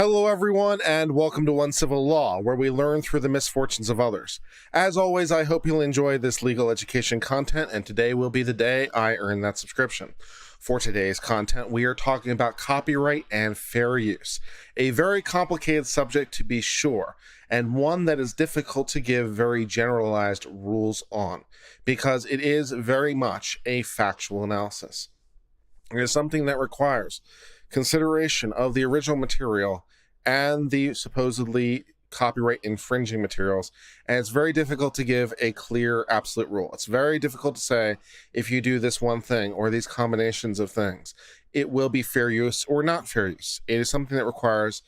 Hello everyone, and welcome to Uncivil Law, where we learn through the misfortunes of others. As always, I hope you'll enjoy this legal education content, and today will be the day I earn that subscription. For today's content, we are talking about copyright and fair use, a very complicated subject to be sure, and one that is difficult to give very generalized rules on, because it is very much a factual analysis. It is something that requires consideration of the original material and the supposedly copyright infringing materials, and it's very difficult to give a clear absolute rule. It's very difficult to say if you do this one thing or these combinations of things, it will be fair use or not fair use. It is something that requires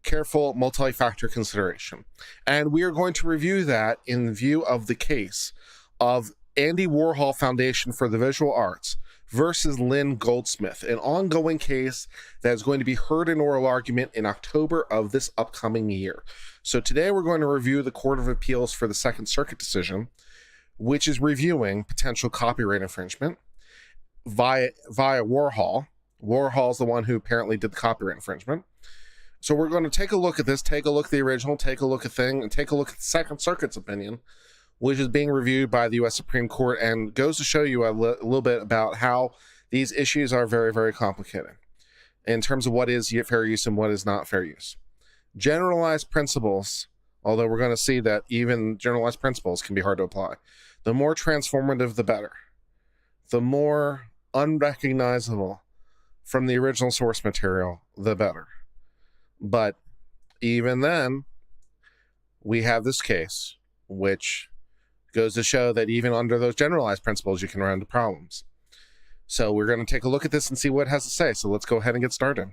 careful multi-factor consideration, and we are going to review that in view of the case of Andy Warhol Foundation for the Visual Arts versus Lynn Goldsmith, an ongoing case that is going to be heard in oral argument in October of this upcoming year. So today we're going to review the Court of Appeals for the Second Circuit decision, which is reviewing potential copyright infringement via Warhol. Warhol is the one who apparently did the copyright infringement. So we're going to take a look at this, take a look at the original, take a look at thing, and take a look at the Second Circuit's opinion, which is being reviewed by the U.S. Supreme Court, and goes to show you a little bit about how these issues are very, very complicated in terms of what is fair use and what is not fair use. Generalized principles, although we're going to see that even generalized principles can be hard to apply. The more transformative, the better. The more unrecognizable from the original source material, the better. But even then, we have this case, which goes to show that even under those generalized principles, you can run into problems. So we're going to take a look at this and see what it has to say. So let's go ahead and get started.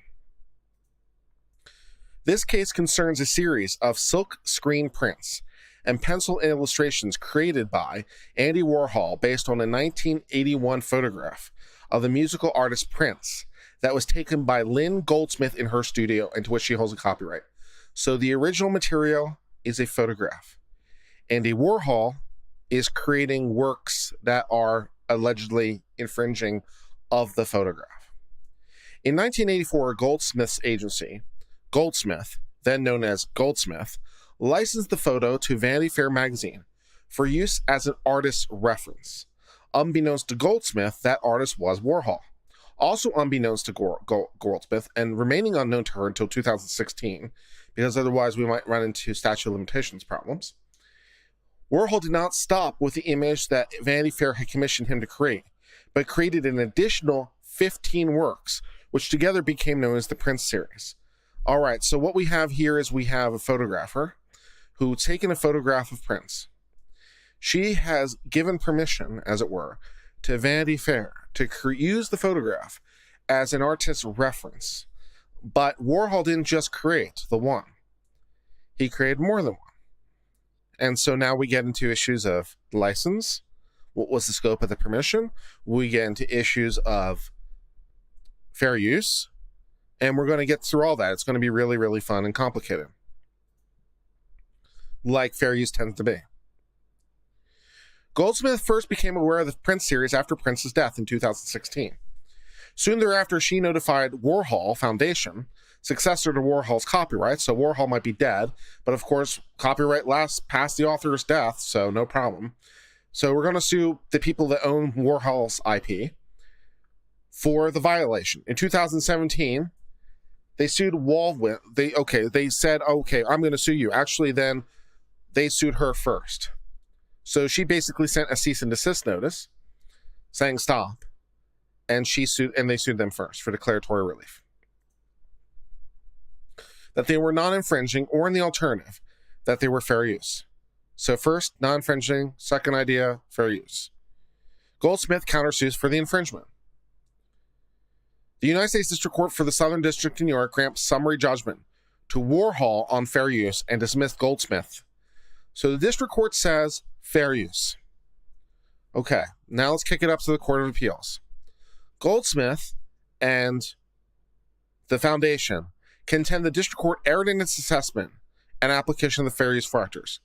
This case concerns a series of silk screen prints and pencil illustrations created by Andy Warhol based on a 1981 photograph of the musical artist Prince that was taken by Lynn Goldsmith in her studio, into which she holds a copyright. So the original material is a photograph. Andy Warhol is creating works that are allegedly infringing of the photograph. In 1984, Goldsmith's agency, Goldsmith, then known as Goldsmith, licensed the photo to Vanity Fair magazine for use as an artist's reference. Unbeknownst to Goldsmith, that artist was Warhol. Also unbeknownst to Goldsmith, and remaining unknown to her until 2016, because otherwise we might run into statute of limitations problems, Warhol did not stop with the image that Vanity Fair had commissioned him to create, but created an additional 15 works, which together became known as the Prince series. All right, so what we have here is we have a photographer who's taken a photograph of Prince. She has given permission, as it were, to Vanity Fair to use the photograph as an artist's reference. But Warhol didn't just create the one. He created more than one. And so now we get into issues of license. What was the scope of the permission? We get into issues of fair use. And we're going to get through all that. It's going to be really, really fun and complicated, like fair use tends to be. Goldsmith first became aware of the Prince series after Prince's death in 2016. Soon thereafter, she notified Warhol Foundation, successor to Warhol's copyright, so Warhol might be dead, but of course, copyright lasts past the author's death, so no problem. So we're going to sue the people that own Warhol's IP for the violation. In 2017, they sued Walwyn. They said, okay, I'm going to sue you. Actually, then they sued her first. So she basically sent a cease and desist notice saying stop, and they sued them first for declaratory relief, that they were non-infringing, or in the alternative, that they were fair use. So first, non-infringing, second idea, fair use. Goldsmith countersues for the infringement. The United States District Court for the Southern District of New York grants summary judgment to Warhol on fair use and dismissed Goldsmith. So the district court says fair use. Okay, now let's kick it up to the Court of Appeals. Goldsmith and the foundation contend the district court erred in its assessment and application of the fair use factors.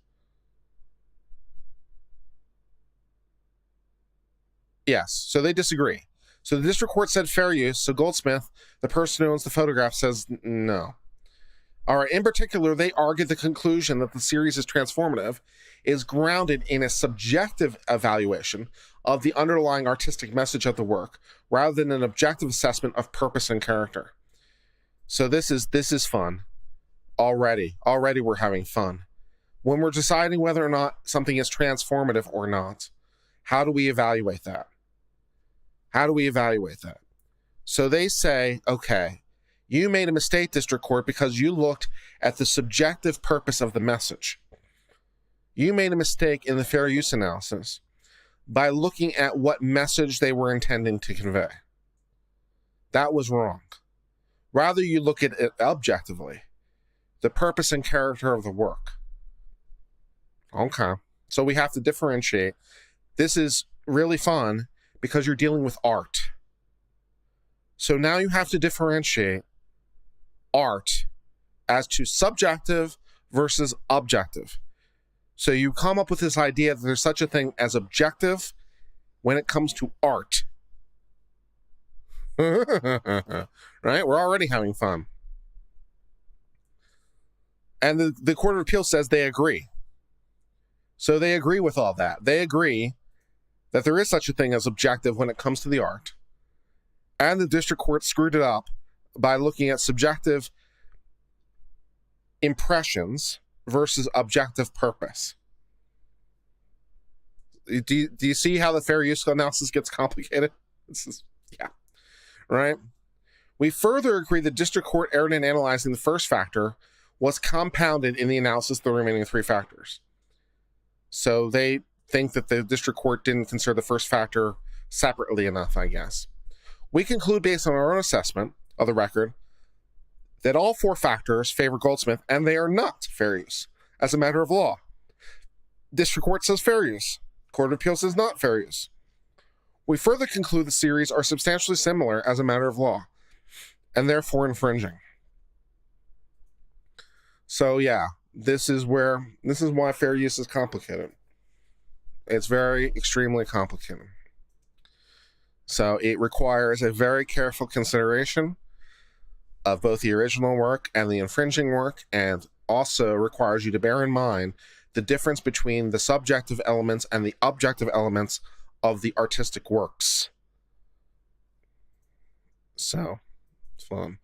Yes, so they disagree. So the district court said fair use, so Goldsmith, the person who owns the photograph, says no. All right, in particular, they argued the conclusion that the series is transformative is grounded in a subjective evaluation of the underlying artistic message of the work, rather than an objective assessment of purpose and character. So this is fun. Already we're having fun. When we're deciding whether or not something is transformative or not, how do we evaluate that? So they say, okay, you made a mistake, district court, because you looked at the subjective purpose of the message. You made a mistake in the fair use analysis by looking at what message they were intending to convey. That was wrong. Rather, you look at it objectively, the purpose and character of the work. Okay, so we have to differentiate. This is really fun because you're dealing with art. So now you have to differentiate art as to subjective versus objective. So you come up with this idea that there's such a thing as objective when it comes to art. Right? We're already having fun. And the Court of Appeals says they agree. So they agree with all that. They agree that there is such a thing as objective when it comes to the art. And the district court screwed it up by looking at subjective impressions versus objective purpose. Do you see how the fair use analysis gets complicated? Yeah, right? We further agree the district court erred in analyzing the first factor was compounded in the analysis of the remaining three factors. So they think that the district court didn't consider the first factor separately enough, I guess. We conclude based on our own assessment of the record that all four factors favor Goldsmith, and they are not fair use as a matter of law. District court says fair use. Court of Appeals says not fair use. We further conclude the series are substantially similar as a matter of law, and therefore infringing. So yeah, this is why fair use is complicated. It's very extremely complicated. So it requires a very careful consideration of both the original work and the infringing work, and also requires you to bear in mind the difference between the subjective elements and the objective elements of the artistic works. So, it's fun.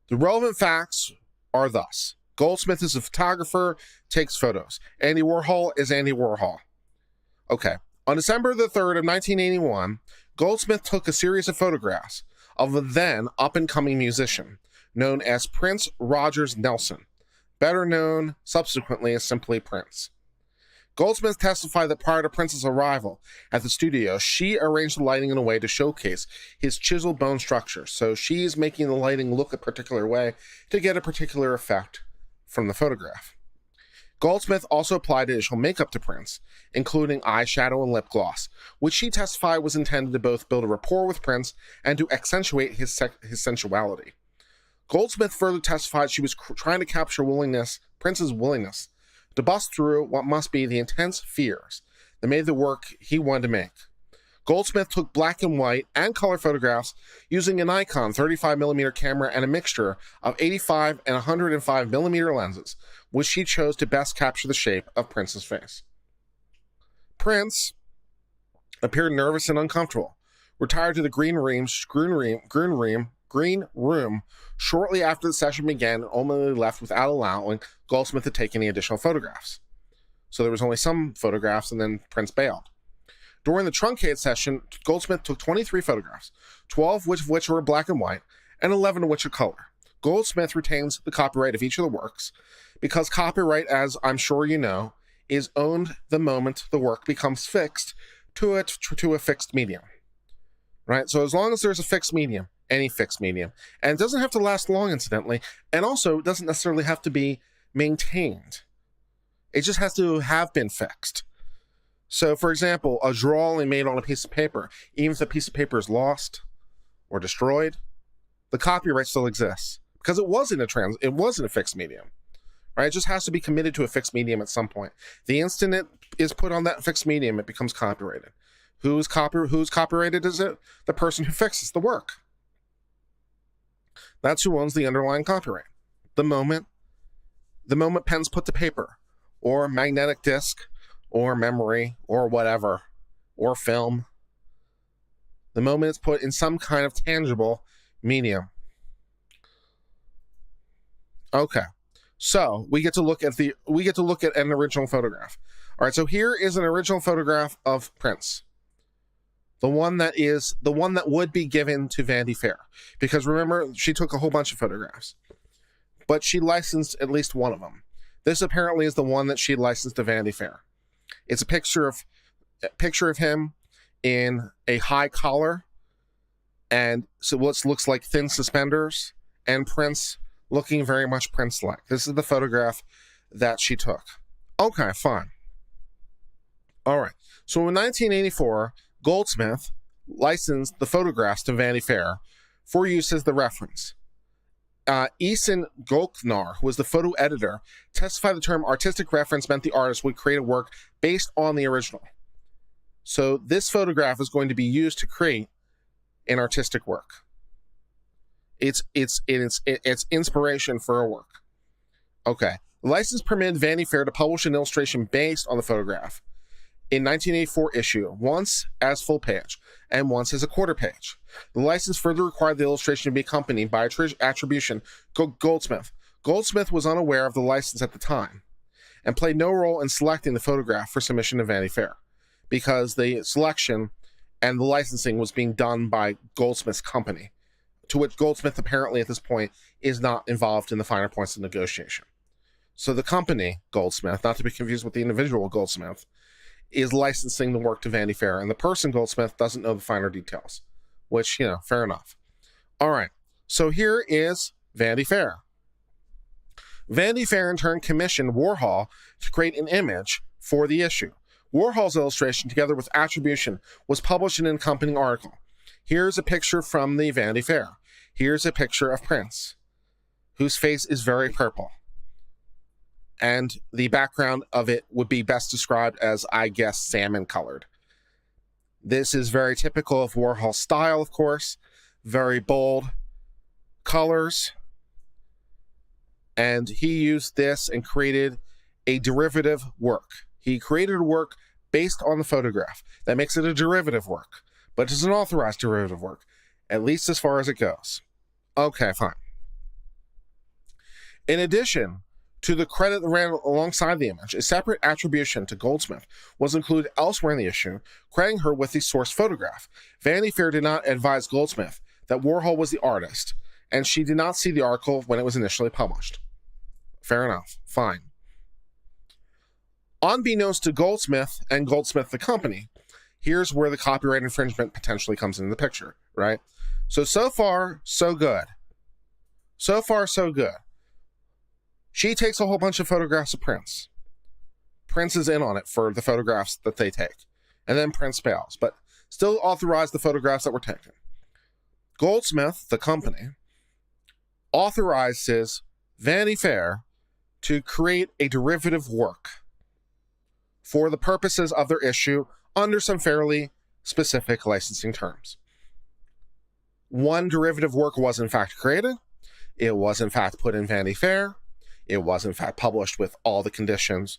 The relevant facts are thus. Goldsmith is a photographer, takes photos. Andy Warhol is Andy Warhol. Okay. On December the 3rd of 1981, Goldsmith took a series of photographs of a then up-and-coming musician known as Prince Rogers Nelson, better known subsequently as simply Prince. Goldsmith testified that prior to Prince's arrival at the studio, she arranged the lighting in a way to showcase his chiseled bone structure. So she's making the lighting look a particular way to get a particular effect from the photograph. Goldsmith also applied additional makeup to Prince, including eyeshadow and lip gloss, which she testified was intended to both build a rapport with Prince and to accentuate his sensuality. Goldsmith further testified she was trying to capture Prince's willingness to bust through what must be the intense fears that made the work he wanted to make. Goldsmith took black and white and color photographs using a Nikon 35mm camera and a mixture of 85 and 105mm lenses, which she chose to best capture the shape of Prince's face. Prince appeared nervous and uncomfortable, retired to the green room shortly after the session began, and ultimately left without allowing Goldsmith to take any additional photographs. So there was only some photographs, and then Prince bailed. During the truncated session, Goldsmith took 23 photographs, 12 of which were black and white, and 11 of which are color. Goldsmith retains the copyright of each of the works, because copyright, as I'm sure you know, is owned the moment the work becomes fixed to a fixed medium. Right? So as long as there's a fixed medium, any fixed medium, and it doesn't have to last long, incidentally, and also it doesn't necessarily have to be maintained. It just has to have been fixed. So, for example, a drawing made on a piece of paper, even if the piece of paper is lost or destroyed, the copyright still exists because it wasn't a fixed medium, right? It just has to be committed to a fixed medium at some point. The instant it is put on that fixed medium, it becomes copyrighted. Who's copyrighted is it? The person who fixes the work. That's who owns the underlying copyright. the moment pen's put to paper, or magnetic disc, or memory, or whatever, or film. The moment it's put in some kind of tangible medium. Okay, so we get to look at an original photograph. All right, so here is an original photograph of Prince. The one that would be given to Vanity Fair, because remember, she took a whole bunch of photographs, but she licensed at least one of them. This apparently is the one that she licensed to Vanity Fair. It's a picture of him in a high collar, and so what looks like thin suspenders, and Prince looking very much Prince-like. This is the photograph that she took. Okay, fine. All right. So in 1984, Goldsmith licensed the photographs to Vanity Fair for use as the reference. Eason Golknar, who was the photo editor, testified the term artistic reference meant the artist would create a work based on the original. So this photograph is going to be used to create an artistic work. It's inspiration for a work. Okay. The license permitted Vanity Fair to publish an illustration based on the photograph in 1984 issue, once as full page and once as a quarter page. The license further required the illustration to be accompanied by attribution to Goldsmith. Goldsmith was unaware of the license at the time and played no role in selecting the photograph for submission to Vanity Fair, because the selection and the licensing was being done by Goldsmith's company, to which Goldsmith apparently at this point is not involved in the finer points of negotiation. So the company, Goldsmith, not to be confused with the individual Goldsmith, is licensing the work to Vanity Fair, and the person, Goldsmith, doesn't know the finer details, which, fair enough. All right, so here is Vanity Fair. Vanity Fair in turn commissioned Warhol to create an image for the issue. Warhol's illustration, together with attribution, was published in an accompanying article. Here's a picture from the Vanity Fair. Here's a picture of Prince, whose face is very purple. And the background of it would be best described as, I guess, salmon colored. This is very typical of Warhol's style, of course. Very bold colors. And he used this and created a derivative work. He created a work based on the photograph. That makes it a derivative work, but it's an authorized derivative work, at least as far as it goes. Okay, fine. In addition to the credit that ran alongside the image, a separate attribution to Goldsmith was included elsewhere in the issue, crediting her with the source photograph. Vanity Fair did not advise Goldsmith that Warhol was the artist, and she did not see the article when it was initially published. Fair enough. Fine. Unbeknownst to Goldsmith and Goldsmith the company, here's where the copyright infringement potentially comes into the picture, right? So far, so good. So far, so good. She takes a whole bunch of photographs of Prince. Prince is in on it for the photographs that they take. And then Prince bails, but still authorized the photographs that were taken. Goldsmith, the company, authorizes Vanity Fair to create a derivative work for the purposes of their issue under some fairly specific licensing terms. One derivative work was in fact created. It was in fact put in Vanity Fair. It was in fact published with all the conditions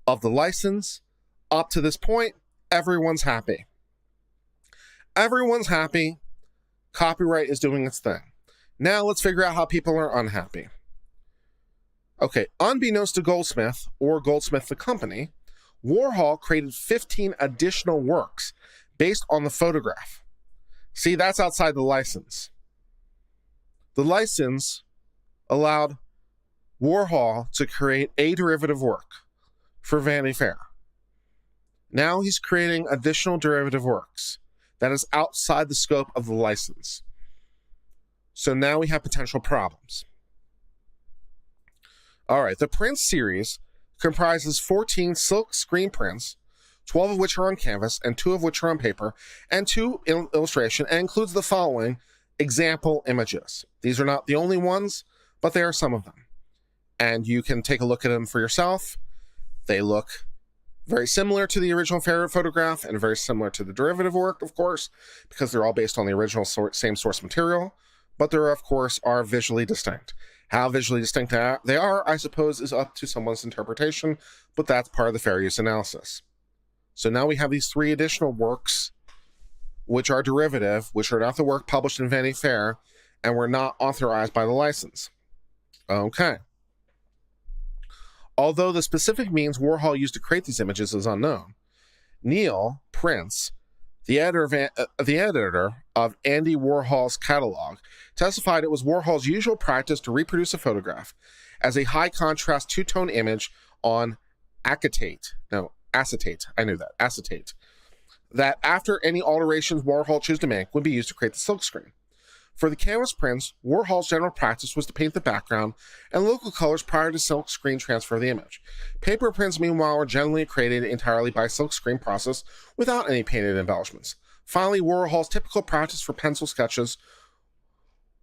of the license. Up to this point, everyone's happy. Everyone's happy. Copyright is doing its thing. Now let's figure out how people are unhappy. Okay, unbeknownst to Goldsmith or Goldsmith the company, Warhol created 15 additional works based on the photograph. See, that's outside the license. The license allowed Warhol to create a derivative work for Vanity Fair. Now he's creating additional derivative works that is outside the scope of the license. So now we have potential problems. All right, the Prince series comprises 14 silk screen prints, 12 of which are on canvas and 2 of which are on paper, and 2 illustration, and includes the following example images. These are not the only ones, but they are some of them. And you can take a look at them for yourself. They look very similar to the original photograph and very similar to the derivative work, of course, because they're all based on the original same source material. but there, of course, are visually distinct. How visually distinct they are, I suppose, is up to someone's interpretation, but that's part of the fair use analysis. So now we have these 3 additional works, which are derivative, which are not the work published in Vanity Fair, and were not authorized by the license. Okay. Although the specific means Warhol used to create these images is unknown, Neil Prince, the editor of Andy Warhol's catalog, testified it was Warhol's usual practice to reproduce a photograph as a high-contrast two-tone image on acetate, that after any alterations Warhol chose to make would be used to create the silkscreen. For the canvas prints, Warhol's general practice was to paint the background and local colors prior to silkscreen transfer of the image. Paper prints, meanwhile, were generally created entirely by silkscreen process without any painted embellishments. Finally, Warhol's typical practice for pencil sketches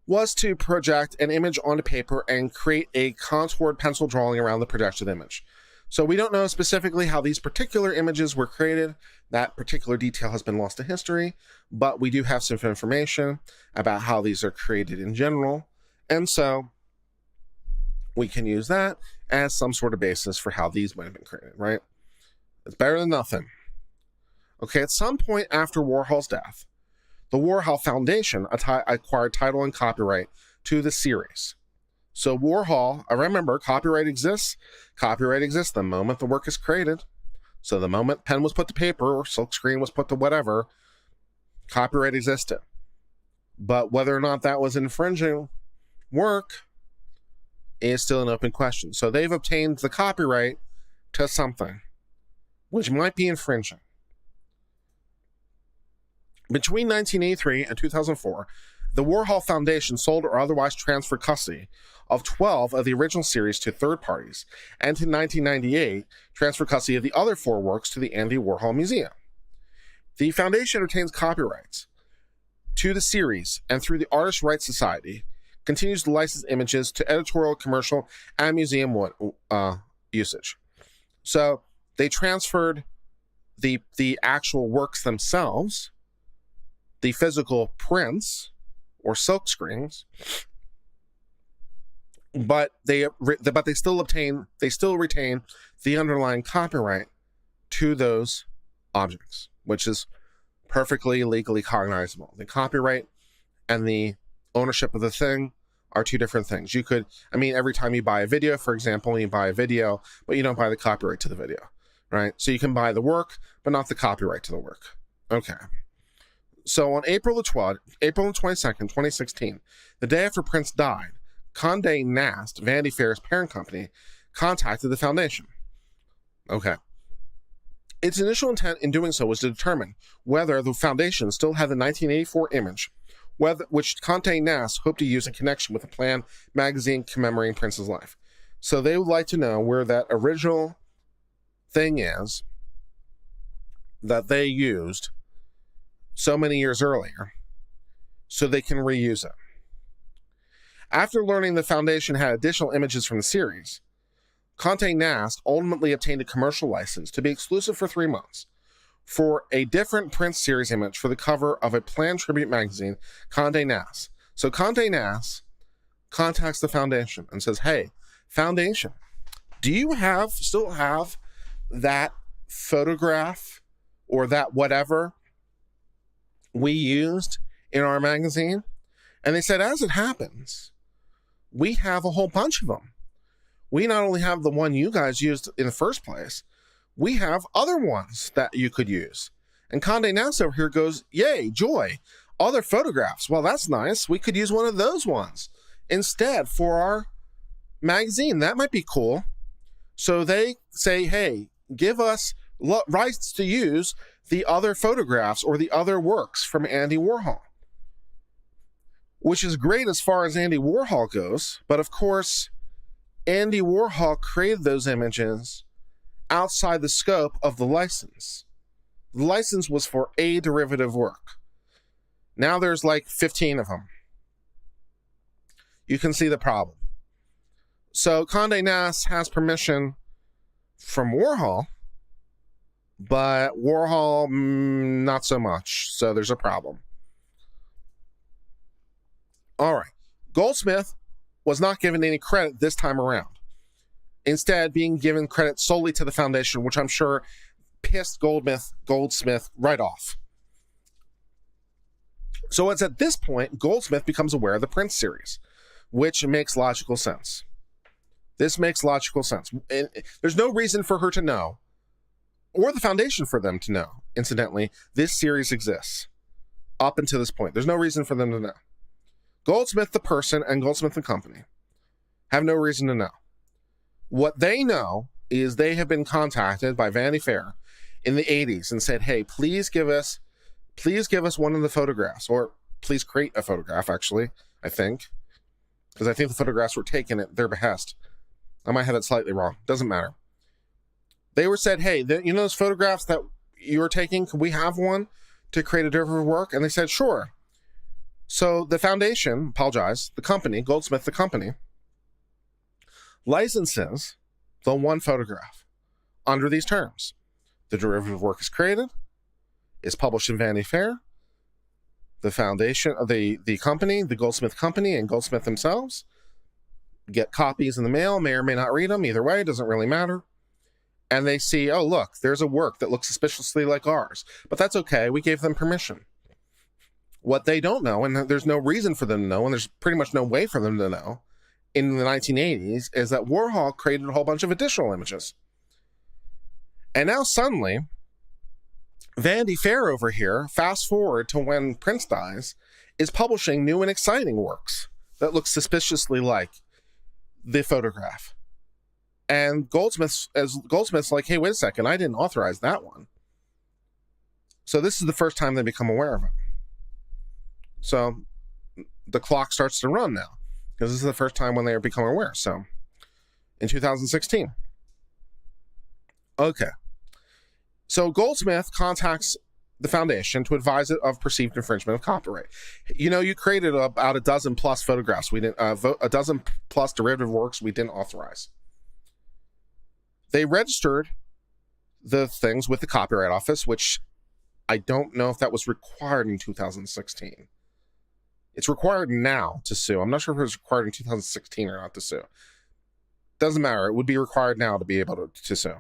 was to project an image onto paper and create a contoured pencil drawing around the projected image. So we don't know specifically how these particular images were created. That particular detail has been lost to history, but we do have some information about how these are created in general. And so we can use that as some sort of basis for how these might have been created, right? It's better than nothing. Okay, at some point after Warhol's death, the Warhol Foundation acquired title and copyright to the series. So Warhol, I remember, copyright exists the moment the work is created. So the moment pen was put to paper or silkscreen was put to whatever, copyright existed. But whether or not that was infringing work is still an open question. So they've obtained the copyright to something, which might be infringing. Between 1983 and 2004, the Warhol Foundation sold or otherwise transferred custody of 12 of the original series to third parties, and in 1998, transferred custody of the other 4 works to the Andy Warhol Museum. The Foundation retains copyrights to the series, and through the Artist Rights Society, continues to license images to editorial, commercial, and museum usage. So they transferred the actual works themselves, the physical prints or silk screens, but they still retain the underlying copyright to those objects, which is perfectly legally cognizable. The copyright and the ownership of the thing are 2 different things. Every time you buy a video, for example, you buy a video, but you don't buy the copyright to the video, right? So you can buy the work, but not the copyright to the work. Okay. So on April 22nd, 2016, the day after Prince died, Condé Nast, Vanity Fair's parent company, contacted the Foundation. Okay. Its initial intent in doing so was to determine whether the Foundation still had the 1984 image, which Condé Nast hoped to use in connection with a planned magazine commemorating Prince's life. So they would like to know where that original thing is that they used so many years earlier, so they can reuse it. After learning the Foundation had additional images from the series, Condé Nast ultimately obtained a commercial license to be exclusive for 3 months for a different Prince series image for the cover of a planned tribute magazine, Condé Nast. So Condé Nast contacts the Foundation and says, hey, Foundation, do you still have that photograph or that whatever we used in our magazine? And they said, as it happens, we have a whole bunch of them. We not only have the one you guys used in the first place, we have other ones that you could use. And Condé Nast over here goes, yay, joy, other photographs. Well, that's nice. We could use one of those ones instead for our magazine. That might be cool. So they say, hey, give us rights to use the other photographs or the other works from Andy Warhol, which is great as far as Andy Warhol goes. But of course, Andy Warhol created those images outside the scope of the license. The license was for a derivative work. Now there's like 15 of them. You can see the problem. So Condé Nast has permission from Warhol, but Warhol, not so much. So there's a problem. All right. Goldsmith was not given any credit this time around. Instead, being given credit solely to the foundation, which I'm sure pissed Goldsmith right off. So it's at this point, Goldsmith becomes aware of the Prince series, which makes logical sense. This makes logical sense. And there's no reason for her to know, or the foundation for them to know, incidentally, this series exists. Up until this point, there's no reason for them to know. Goldsmith, the person, and Goldsmith and Company have no reason to know. What they know is they have been contacted by Vanity Fair in the 80s and said, hey, please give us one of the photographs, or please create a photograph, actually, I think, because I think the photographs were taken at their behest. I might have it slightly wrong. Doesn't matter. They were said, hey, you know those photographs that you're taking, can we have one to create a derivative work? And they said, sure. So the foundation, the company, Goldsmith, the company, licenses the one photograph under these terms. The derivative work is created, is published in Vanity Fair. The foundation of the company, the Goldsmith Company, and Goldsmith themselves get copies in the mail, may or may not read them. Either way, it doesn't really matter. And they see, oh, look, there's a work that looks suspiciously like ours. But that's okay. We gave them permission. What they don't know, and there's no reason for them to know, and there's pretty much no way for them to know, in the 1980s, is that Warhol created a whole bunch of additional images. And now suddenly, Vanity Fair over here, fast forward to when Prince dies, is publishing new and exciting works that look suspiciously like the photograph. And Goldsmith's like, hey, wait a second, I didn't authorize that one. So this is the first time they become aware of it. So the clock starts to run now, because this is the first time when they become aware. So in 2016. Okay. So Goldsmith contacts the foundation to advise it of perceived infringement of copyright. You know, you created about a dozen plus photographs. We didn't, a dozen plus derivative works we didn't authorize. They registered the things with the Copyright Office, which I don't know if that was required in 2016. It's required now to sue. I'm not sure if it was required in 2016 or not to sue. Doesn't matter. It would be required now to be able to sue.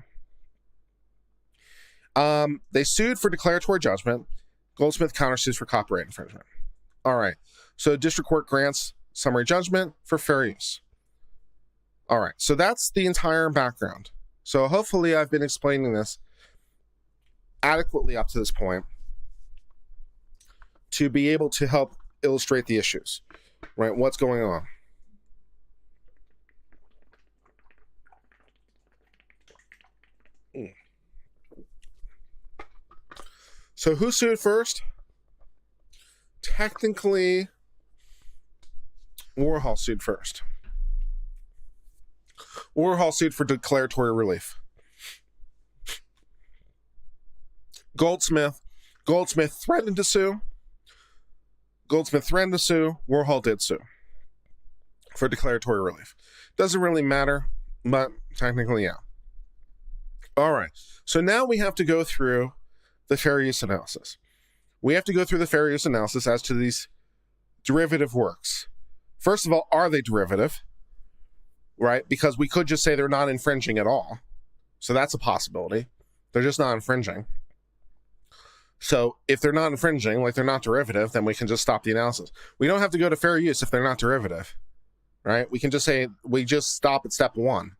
They sued for declaratory judgment. Goldsmith countersues for copyright infringement. All right. So district court grants summary judgment for fair use. All right. So that's the entire background. So hopefully I've been explaining this adequately up to this point to be able to help illustrate the issues, right? What's going on? So who sued first? Technically, Warhol sued first. Warhol sued for declaratory relief. Goldsmith threatened to sue. Warhol did sue for declaratory relief. Doesn't really matter, but technically, yeah. All right. So now we have to go through the fair use analysis. We have to go through the fair use analysis as to these derivative works. First of all, are they derivative? Right? Because we could just say they're not infringing at all. So that's a possibility. They're just not infringing. So if they're not infringing, like they're not derivative, then we can just stop the analysis. We don't have to go to fair use if they're not derivative, right? We can just say, we just stop at step one.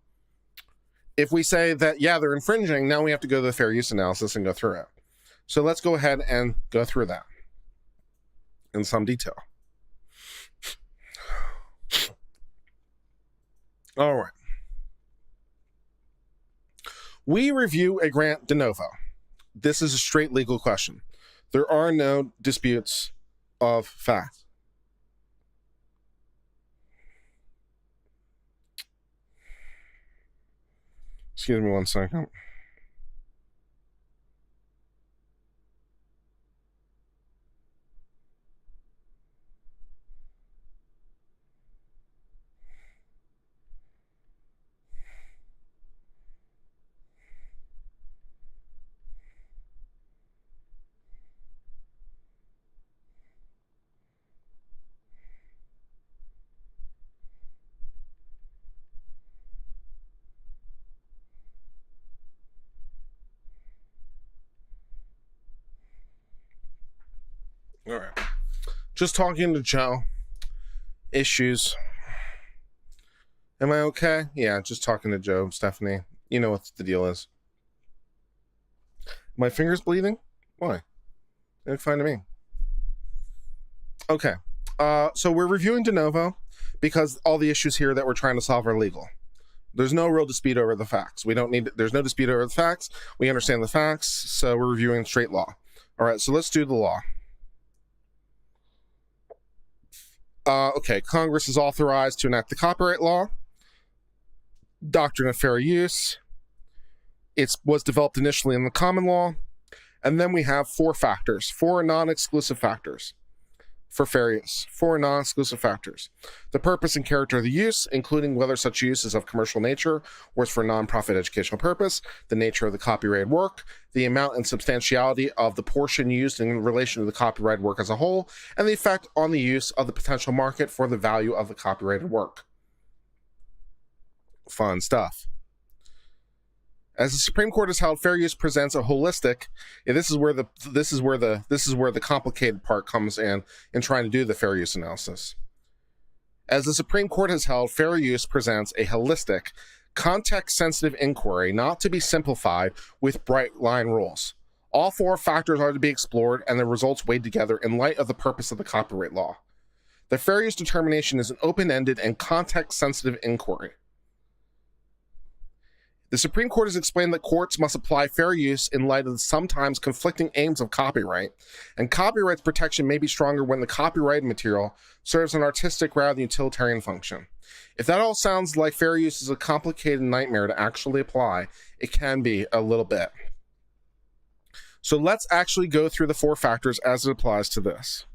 If we say that, yeah, they're infringing, now we have to go to the fair use analysis and go through it. So let's go ahead and go through that in some detail. All right. We review a grant de novo. This is a straight legal question. There are no disputes of fact. Excuse me one second. All right. Just talking to Joe. Issues. Am I okay? Yeah, just talking to Joe, Stephanie. You know what the deal is. My finger's bleeding? Why? They look fine to me. Okay. So we're reviewing de novo because all the issues here that we're trying to solve are legal. There's no real dispute over the facts. There's no dispute over the facts. We understand the facts, so we're reviewing straight law. All right, so let's do the law. Okay, Congress is authorized to enact the copyright law. Doctrine of fair use. It was developed initially in the common law. And then we have four non-exclusive factors for fair use. Four non-exclusive factors. The purpose and character of the use, including whether such use is of commercial nature or is for non-profit educational purpose, the nature of the copyrighted work, the amount and substantiality of the portion used in relation to the copyrighted work as a whole, and the effect on the use of the potential market for the value of the copyrighted work. Fun stuff. As the Supreme Court has held, fair use presents a holistic. This is where the complicated part comes in trying to do the fair use analysis. As the Supreme Court has held, fair use presents a holistic, context-sensitive inquiry, not to be simplified with bright line rules. All four factors are to be explored and the results weighed together in light of the purpose of the copyright law. The fair use determination is an open-ended and context-sensitive inquiry. The Supreme Court has explained that courts must apply fair use in light of the sometimes conflicting aims of copyright, and copyright's protection may be stronger when the copyrighted material serves an artistic rather than utilitarian function. If that all sounds like fair use is a complicated nightmare to actually apply, it can be a little bit. So let's actually go through the four factors as it applies to this.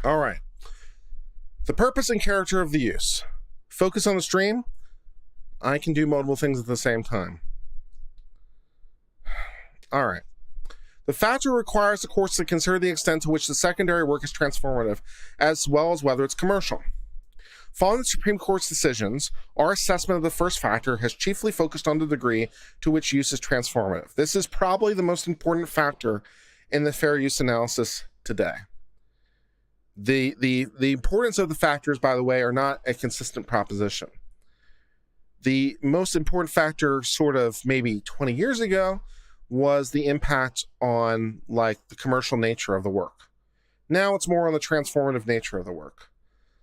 All right. The purpose and character of the use. Focus on the stream. I can do multiple things at the same time. All right. The factor requires the courts to consider the extent to which the secondary work is transformative, as well as whether it's commercial. Following the Supreme Court's decisions, our assessment of the first factor has chiefly focused on the degree to which use is transformative. This is probably the most important factor in the fair use analysis today. The importance of the factors, by the way, are not a consistent proposition. The most important factor sort of maybe 20 years ago was the impact on like the commercial nature of the work. Now it's more on the transformative nature of the work.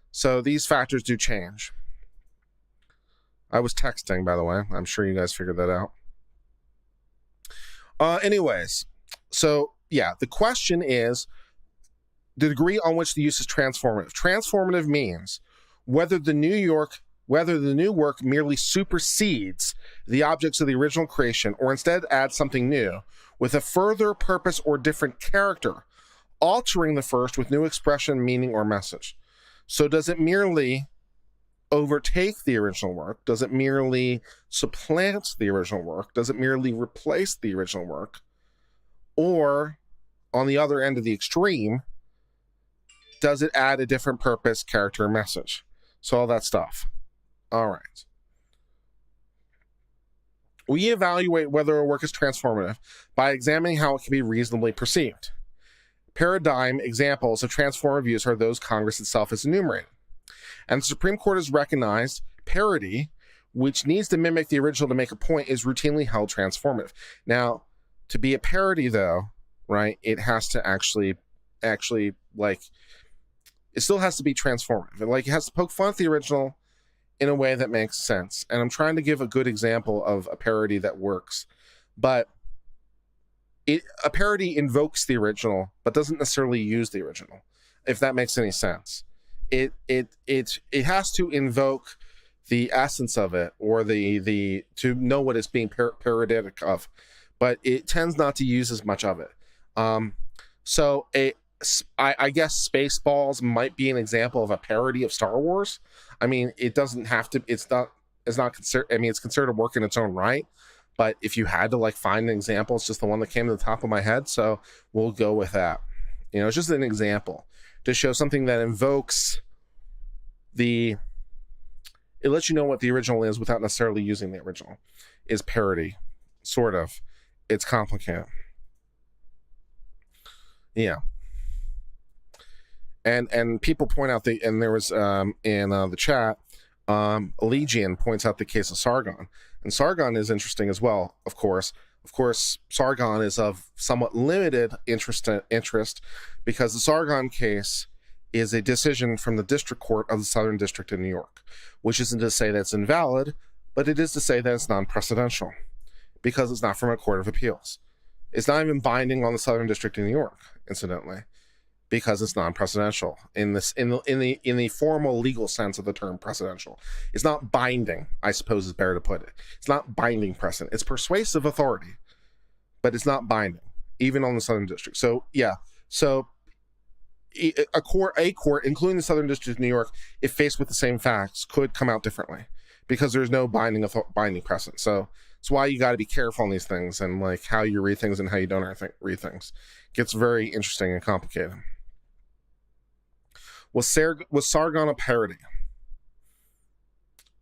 So these factors do change. I was texting, by the way. I'm sure you guys figured that out. Anyways, so yeah, the question is the degree on which the use is transformative. Transformative means whether the new work merely supersedes the objects of the original creation or instead adds something new with a further purpose or different character, altering the first with new expression, meaning, or message. So does it merely overtake the original work? Does it merely supplant the original work? Does it merely replace the original work? Or, on the other end of the extreme, does it add a different purpose, character, or message? So all that stuff. All right. We evaluate whether a work is transformative by examining how it can be reasonably perceived. Paradigm examples of transformative use are those Congress itself has enumerated. And the Supreme Court has recognized parody, which needs to mimic the original to make a point, is routinely held transformative. Now, to be a parody, though, right, it has to actually like, it still has to be transformative. Like, it has to poke fun at the original in a way that makes sense. And I'm trying to give a good example of a parody that works. But a parody invokes the original, but doesn't necessarily use the original, if that makes any sense. It has to invoke the essence of it, or the to know what it's being parodic of, but it tends not to use as much of it. So I guess Spaceballs might be an example of a parody of Star Wars. I mean, it doesn't have to. It's not considered. I mean, it's considered a work in its own right. But if you had to like find an example, it's just the one that came to the top of my head. So we'll go with that. You know, it's just an example to show something that invokes it lets you know what the original is without necessarily using the original, is parody, sort of. It's complicated. Yeah. And people point out and there was in the chat, Legion points out the case of Sargon. And Sargon is interesting as well, of course. Of course, Sargon is of somewhat limited interest because the Sargon case is a decision from the District Court of the Southern District in New York, which isn't to say that it's invalid, but it is to say that it's non-precedential because it's not from a court of appeals. It's not even binding on the Southern District in New York, incidentally, because it's non-precedential in the formal legal sense of the term precedential. It's not binding, I suppose is better to put it. It's not binding precedent. It's persuasive authority, but it's not binding, even on the Southern District. So yeah, so a court, including the Southern District of New York, if faced with the same facts, could come out differently because there's no binding precedent. So it's why you got to be careful on these things, and like how you read things and how you don't read things. It gets very interesting and complicated. Was Sargon a parody?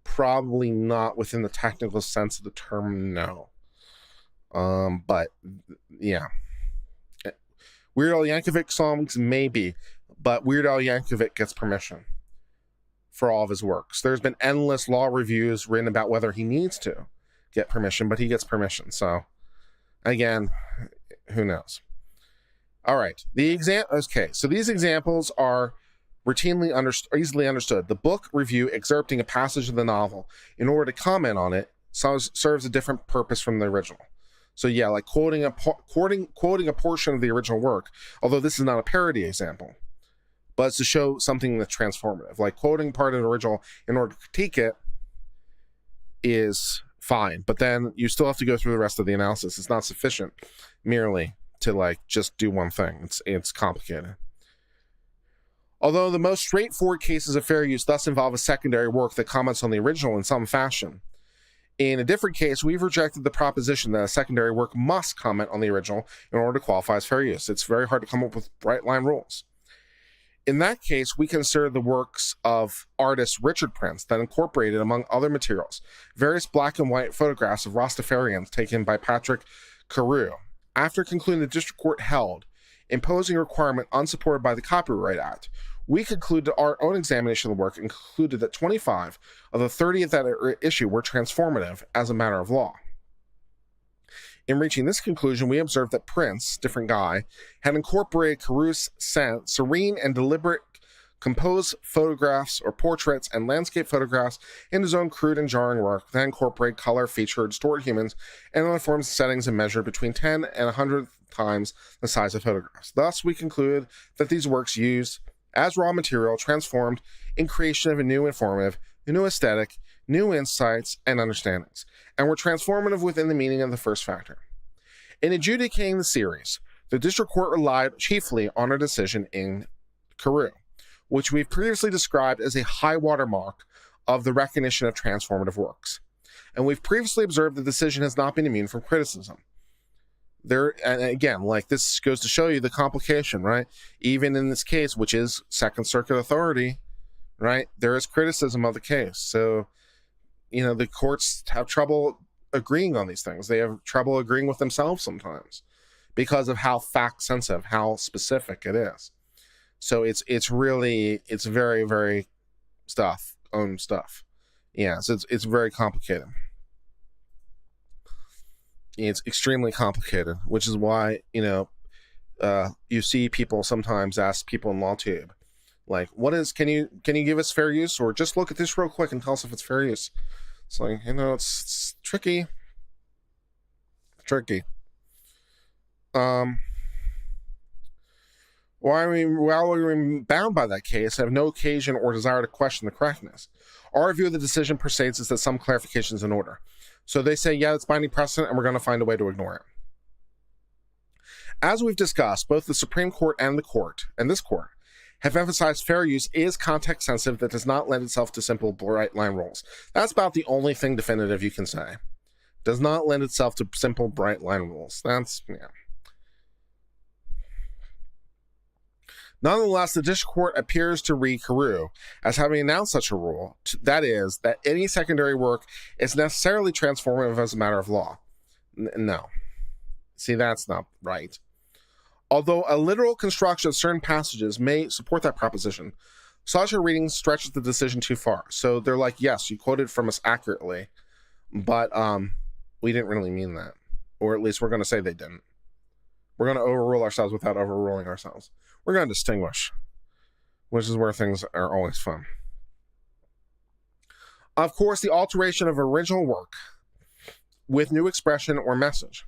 Probably not within the technical sense of the term, no. But yeah. Weird Al Yankovic songs, maybe, but Weird Al Yankovic gets permission for all of his works. There's been endless law reviews written about whether he needs to get permission, but he gets permission. So again, who knows? All right. Okay. So these examples are easily understood. The book review excerpting a passage of the novel in order to comment on it serves a different purpose from the original. So yeah, like quoting a portion of the original work, although this is not a parody example, but it's to show something that's transformative. Like quoting part of the original in order to critique it is fine, but then you still have to go through the rest of the analysis. It's not sufficient merely to like just do one thing. It's complicated. Although the most straightforward cases of fair use thus involve a secondary work that comments on the original in some fashion. In a different case, we've rejected the proposition that a secondary work must comment on the original in order to qualify as fair use. It's very hard to come up with bright line rules. In that case, we consider the works of artist Richard Prince that incorporated, among other materials, various black and white photographs of Rastafarians taken by Patrick Carew. After concluding the district court held, imposing a requirement unsupported by the Copyright Act, we concluded our own examination of the work and concluded that 25 of the 30 of that issue were transformative as a matter of law. In reaching this conclusion, we observed that Prince, different guy, had incorporated Carew's serene and deliberate composed photographs or portraits and landscape photographs in his own crude and jarring work that incorporate color, feature, distort humans, and other forms, settings, and measure between 10 and 100 times the size of photographs. Thus, we conclude that these works used as raw material transformed in creation of a new informative, a new aesthetic, new insights and understandings, and were transformative within the meaning of the first factor. In adjudicating the series, the district court relied chiefly on a decision in Carew, which we've previously described as a high watermark of the recognition of transformative works. And we've previously observed the decision has not been immune from criticism. And again, like this goes to show you the complication, right? Even in this case, which is Second Circuit authority, right? There is criticism of the case. So, you know, the courts have trouble agreeing on these things. They have trouble agreeing with themselves sometimes because of how fact sensitive, how specific it is. So it's very, very own stuff. Yeah, so it's very complicated. It's extremely complicated, which is why, you know, you see people sometimes ask people in LawTube, like, can you give us fair use, or just look at this real quick and tell us if it's fair use. It's like, you know, it's tricky. While we remain bound by that case, have no occasion or desire to question the correctness. Our view of the decision persists is that some clarification is in order. So they say, yeah, it's binding precedent, and we're going to find a way to ignore it. As we've discussed, both the Supreme Court and this court, have emphasized fair use is context sensitive that does not lend itself to simple bright line rules. That's about the only thing definitive you can say. Does not lend itself to simple bright line rules. That's, yeah. Nonetheless, the district court appears to read Carew as having announced such a rule, that is, that any secondary work is necessarily transformative as a matter of law. No. See, that's not right. Although a literal construction of certain passages may support that proposition, such a reading stretches the decision too far. So they're like, yes, you quoted from us accurately, but we didn't really mean that. Or at least we're going to say they didn't. We're going to overrule ourselves without overruling ourselves. We're going to distinguish, which is where things are always fun. Of course, the alteration of original work with new expression or message,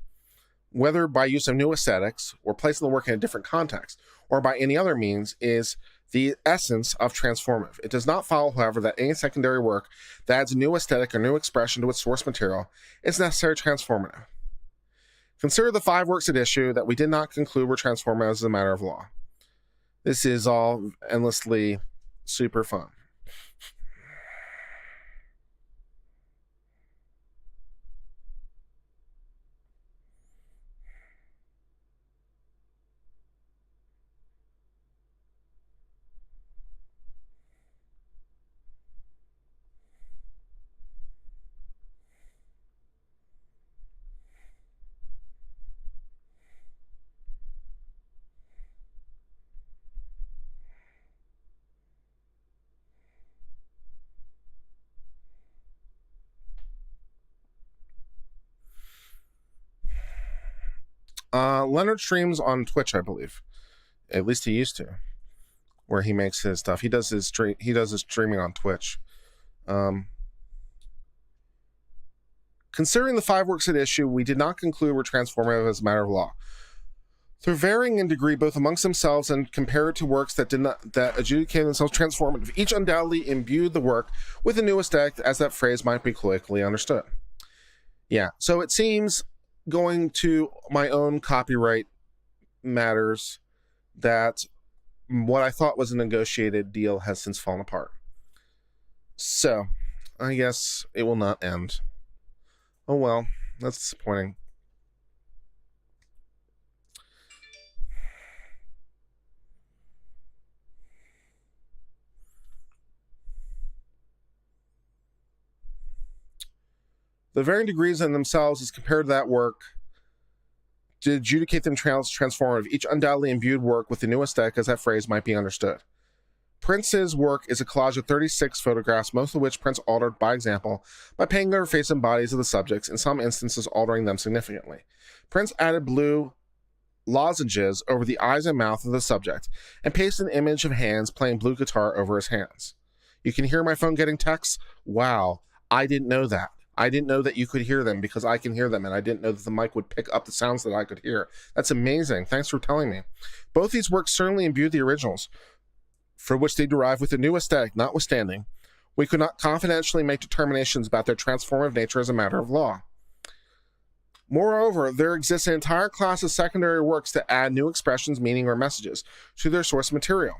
whether by use of new aesthetics or placing the work in a different context or by any other means, is the essence of transformative. It does not follow, however, that any secondary work that adds a new aesthetic or new expression to its source material is necessarily transformative. Consider the 5 works at issue that we did not conclude were transformative as a matter of law. This is all endlessly super fun. Leonard streams on Twitch, I believe. At least he used to, where he makes his stuff. He does his streaming on Twitch. Considering the 5 works at issue, we did not conclude were transformative as a matter of law. Through varying in degree both amongst themselves and compared to works that adjudicated themselves transformative, each undoubtedly imbued the work with a new aesthetic, as that phrase might be colloquially understood. Yeah, so it seems, going to my own copyright matters, that what I thought was a negotiated deal has since fallen apart. So, I guess it will not end. Oh well, that's disappointing. The varying degrees in themselves as compared to that work to adjudicate them transformative, each undoubtedly imbued work with the new aesthetic, as that phrase might be understood. Prince's work is a collage of 36 photographs, most of which Prince altered, by example, by painting their face and bodies of the subjects, in some instances altering them significantly. Prince added blue lozenges over the eyes and mouth of the subject, and pasted an image of hands playing blue guitar over his hands. You can hear my phone getting texts? Wow, I didn't know that. I didn't know that you could hear them, because I can hear them, and I didn't know that the mic would pick up the sounds that I could hear. That's amazing. Thanks for telling me. Both these works certainly imbued the originals, for which they derive with a new aesthetic. Notwithstanding, we could not confidentially make determinations about their transformative nature as a matter of law. Moreover, there exists an entire class of secondary works that add new expressions, meaning, or messages to their source material,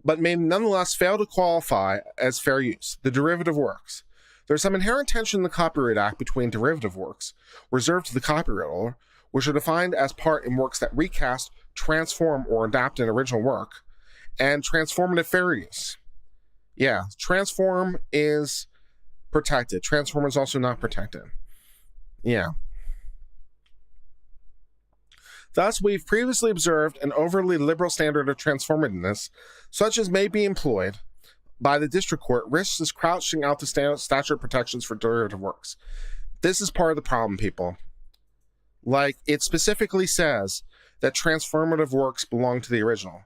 but may nonetheless fail to qualify as fair use, the derivative works. There's some inherent tension in the Copyright Act between derivative works, reserved to the copyright holder, which are defined as part in works that recast, transform, or adapt an original work, and transformative fair use. Yeah, transform is protected. Transform is also not protected. Yeah. Thus, we've previously observed an overly liberal standard of transformativeness, such as may be employed by the district court, risks crouching out the statute protections for derivative works. This is part of the problem, people. Like, it specifically says that transformative works belong to the original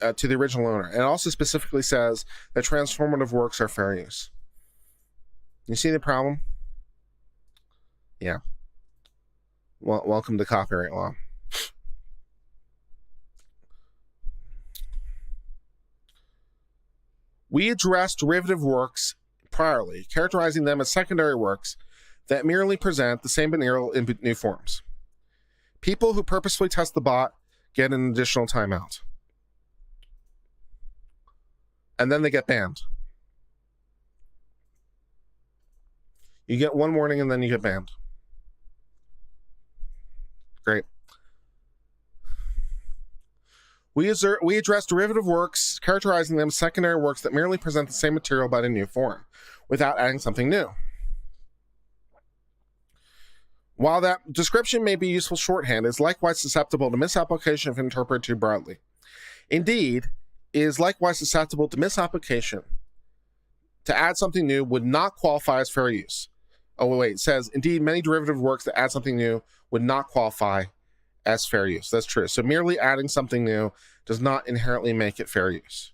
owner. It also specifically says that transformative works are fair use. You see the problem? Yeah. welcome to copyright law. We addressed derivative works priorly, characterizing them as secondary works that merely present the same material in new forms. People who purposefully test the bot get an additional timeout. And then they get banned. You get one warning and then you get banned. Great. We address derivative works, characterizing them as secondary works that merely present the same material but in new form, without adding something new. While that description may be useful shorthand, it is likewise susceptible to misapplication if interpreted too broadly. Indeed, it is likewise susceptible to misapplication. To add something new would not qualify as fair use. Oh, wait, it says, indeed, many derivative works that add something new would not qualify as fair use. That's true. So merely adding something new does not inherently make it fair use.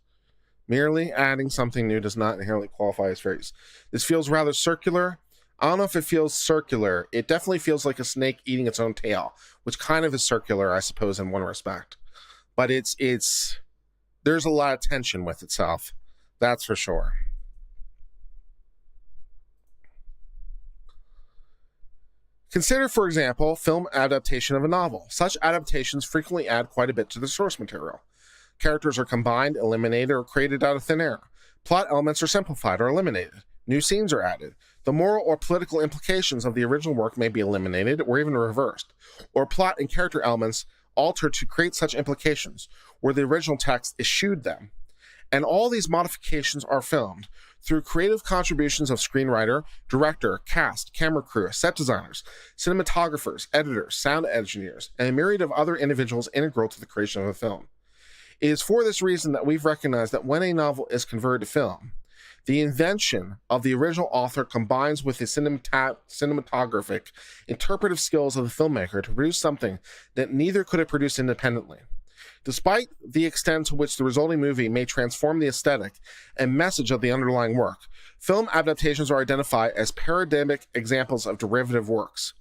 Merely adding something new does not inherently qualify as fair use. This feels rather circular. I don't know if it feels circular. It definitely feels like a snake eating its own tail, which kind of is circular, I suppose, in one respect. But there's a lot of tension with itself. That's for sure. Consider, for example, film adaptation of a novel. Such adaptations frequently add quite a bit to the source material. Characters are combined, eliminated, or created out of thin air. Plot elements are simplified or eliminated. New scenes are added. The moral or political implications of the original work may be eliminated or even reversed, or plot and character elements altered to create such implications, where the original text eschewed them. And all these modifications are filmed through creative contributions of screenwriter, director, cast, camera crew, set designers, cinematographers, editors, sound engineers, and a myriad of other individuals integral to the creation of a film. It is for this reason that we've recognized that when a novel is converted to film, the invention of the original author combines with the cinematographic, interpretive skills of the filmmaker to produce something that neither could have produced independently. Despite the extent to which the resulting movie may transform the aesthetic and message of the underlying work, film adaptations are identified as paradigmatic examples of derivative works.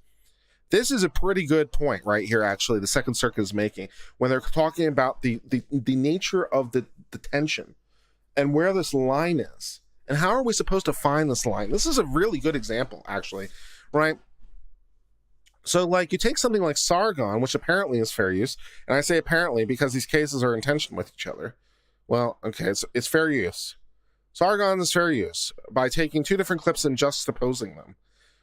This is a pretty good point right here, actually, the Second Circuit is making, when they're talking about the nature of the tension and where this line is. And how are we supposed to find this line? This is a really good example, actually, right? So, like, you take something like Sargon, which apparently is fair use, and I say apparently because these cases are in tension with each other. Well, okay, it's fair use. Sargon is fair use by taking two different clips and just opposing them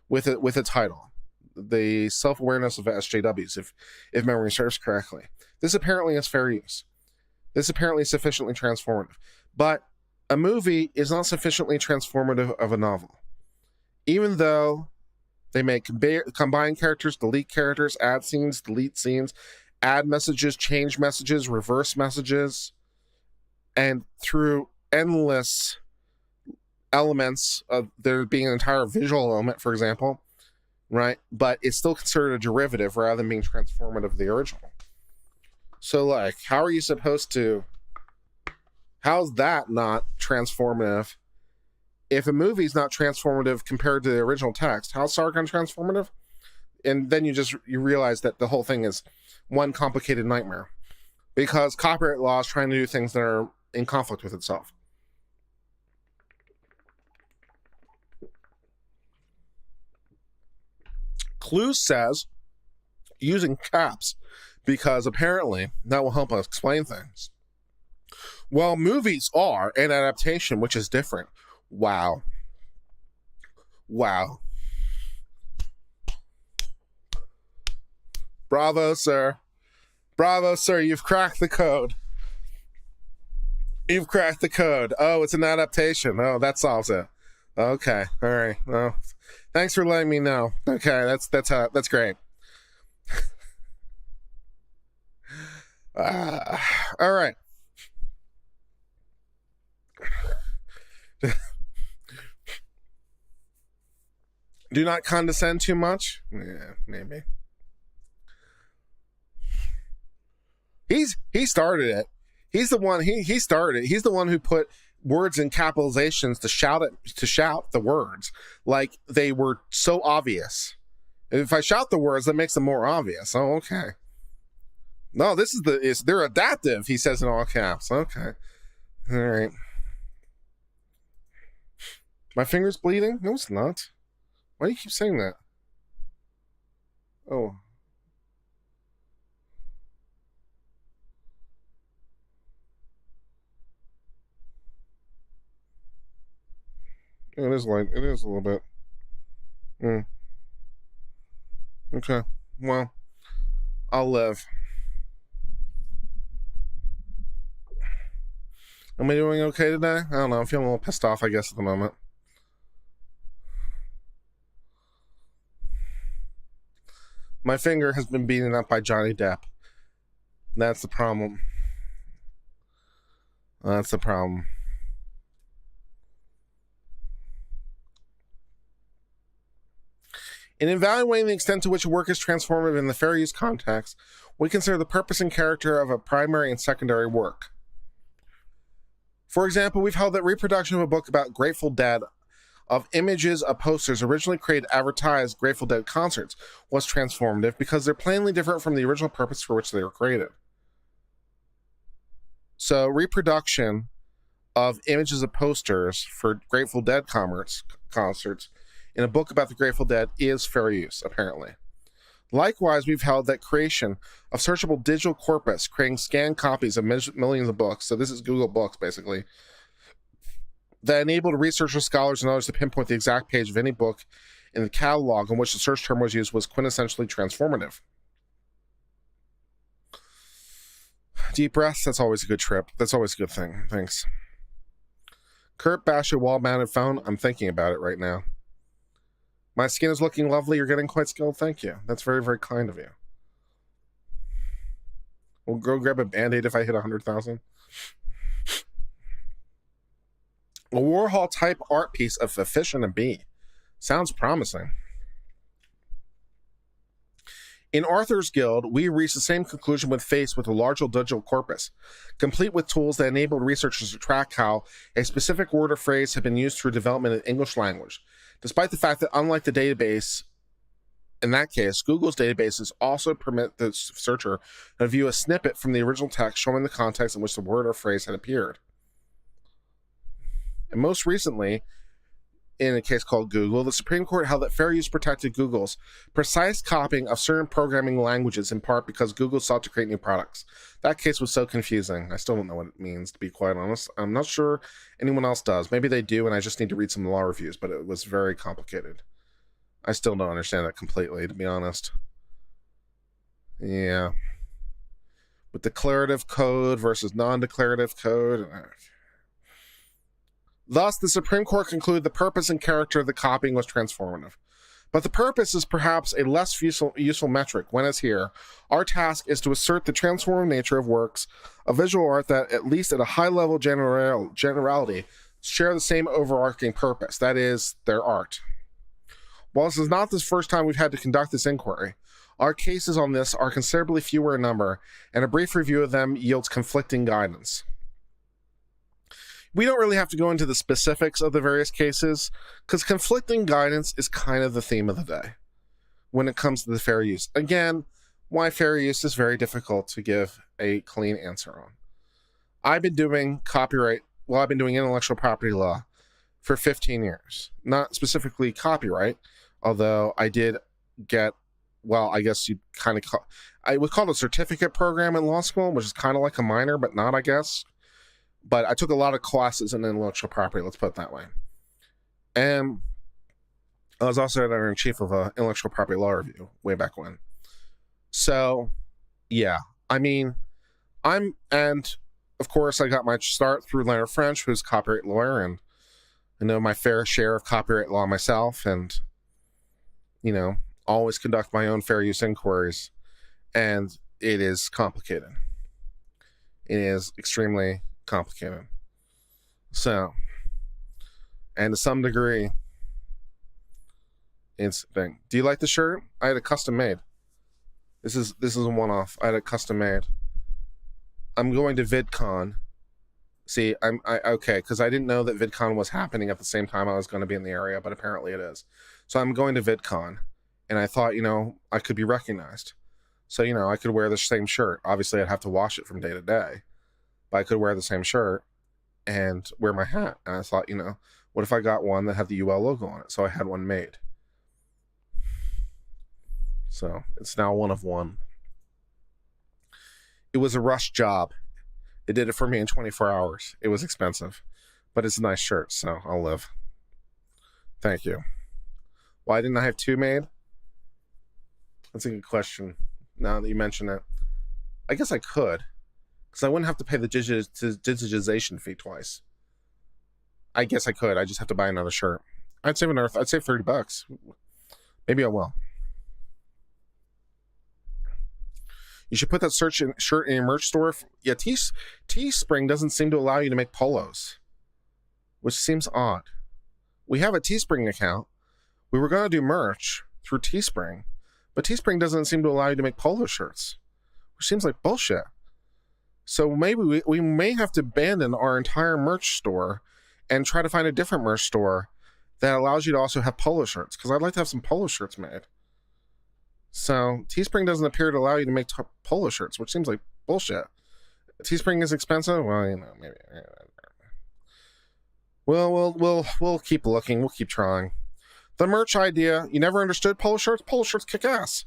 with a title. The self-awareness of SJWs, if memory serves correctly. This apparently is fair use. This apparently is sufficiently transformative. But a movie is not sufficiently transformative of a novel. Even though they may combine characters, delete characters, add scenes, delete scenes, add messages, change messages, reverse messages, and through endless elements of there being an entire visual element, for example, right? But it's still considered a derivative rather than being transformative of the original. So, like, how is that not transformative? If a movie's not transformative compared to the original text, how's Sargon transformative? And then you realize that the whole thing is one complicated nightmare, because copyright law is trying to do things that are in conflict with itself. Clue says, using caps, because apparently that will help us explain things. Well, movies are an adaptation, which is different. Wow. Bravo, sir. Bravo, sir. You've cracked the code. You've cracked the code. Oh, it's an adaptation. Oh, that solves it. Okay. All right. Well, thanks for letting me know. Okay. That's great. All right. Do not condescend too much. Yeah, maybe. He started it. He's the one. He started it. He's the one who put words in capitalizations to shout the words like they were so obvious. If I shout the words, that makes them more obvious. Oh, okay. No, this is they're adaptive, he says in all caps. Okay. All right. My finger's bleeding? No, it's not. Why do you keep saying that? Oh. It is light. It is a little bit. Okay. Well, I'll live. Am I doing okay today? I don't know. I'm feeling a little pissed off, I guess, at the moment. My finger has been beaten up by Johnny Depp. That's the problem. That's the problem. In evaluating the extent to which a work is transformative in the fair use context, we consider the purpose and character of a primary and secondary work. For example, we've held that reproduction of a book about Grateful Dead of images of posters originally created to advertise Grateful Dead concerts was transformative because they're plainly different from the original purpose for which they were created. So reproduction of images of posters for Grateful Dead concerts in a book about the Grateful Dead is fair use, apparently. Likewise, we've held that creation of searchable digital corpus, creating scanned copies of millions of books, so this is Google Books, basically, that enabled researchers, scholars, and others to pinpoint the exact page of any book in the catalog in which the search term was used was quintessentially transformative. Deep breaths, that's always a good trip. That's always a good thing. Thanks. Kurt bashed a wall-mounted phone. I'm thinking about it right now. My skin is looking lovely. You're getting quite skilled. Thank you. That's very, very kind of you. We'll go grab a Band-Aid if I hit 100,000. A Warhol type art piece of efficient and B. Sounds promising. In Arthur's Guild, we reached the same conclusion when faced with a larger digital corpus, complete with tools that enabled researchers to track how a specific word or phrase had been used through development in English language, despite the fact that, unlike the database, in that case, Google's databases also permit the searcher to view a snippet from the original text showing the context in which the word or phrase had appeared. And most recently, in a case called Google, the Supreme Court held that fair use protected Google's precise copying of certain programming languages, in part because Google sought to create new products. That case was so confusing. I still don't know what it means, to be quite honest. I'm not sure anyone else does. Maybe they do, and I just need to read some law reviews, but it was very complicated. I still don't understand that completely, to be honest. Yeah. With declarative code versus non-declarative code. Thus, the Supreme Court concluded the purpose and character of the copying was transformative. But the purpose is perhaps a less useful metric when, as here, our task is to assert the transformative nature of works of visual art that, at least at a high-level generality, share the same overarching purpose, that is, their art. While this is not the first time we've had to conduct this inquiry, our cases on this are considerably fewer in number, and a brief review of them yields conflicting guidance. We don't really have to go into the specifics of the various cases, because conflicting guidance is kind of the theme of the day when it comes to the fair use. Again, why fair use is very difficult to give a clean answer on. I've been doing intellectual property law for 15 years. Not specifically copyright, although I did get, well, I guess you'd kind of call, I would call it a certificate program in law school, which is kind of like a minor, but not, I guess. But I took a lot of classes in intellectual property, let's put it that way. And I was also editor-in-chief of an intellectual property law review way back when. So, yeah. I mean, and of course, I got my start through Leonard French, who's a copyright lawyer, and I know my fair share of copyright law myself, and, you know, always conduct my own fair use inquiries. And it is complicated. It is extremely complicated. So, and to some degree, it's a thing. Do you like the shirt? I had a custom made. This is a one-off. I had a custom made. I'm going to VidCon. See, okay, because I didn't know that VidCon was happening at the same time I was going to be in the area, but apparently it is. So I'm going to VidCon, And I thought, you know, I could be recognized. So, you know, I could wear the same shirt. Obviously, I'd have to wash it from day to day, but I could wear the same shirt and wear my hat. And I thought, you know, what if I got one that had the UL logo on it? So I had one made. So it's now one of one. It was a rush job. It did it for me in 24 hours. It was expensive, but it's a nice shirt, so I'll live. Thank you. Why didn't I have two made? That's a good question. Now that you mention it, I guess I could, because I wouldn't have to pay the digitization fee twice. I guess I could. I just have to buy another shirt. I'd save $30. Maybe I will. You should put that shirt in your merch store. Yeah, Teespring doesn't seem to allow you to make polos, which seems odd. We have a Teespring account. We were going to do merch through Teespring, but Teespring doesn't seem to allow you to make polo shirts, which seems like bullshit. So maybe we may have to abandon our entire merch store and try to find a different merch store that allows you to also have polo shirts, because I'd like to have some polo shirts made. So Teespring doesn't appear to allow you to make polo shirts, which seems like bullshit. Teespring is expensive. Well, you know, maybe. Well, we'll keep looking. We'll keep trying. The merch idea. You never understood polo shirts. Polo shirts kick ass.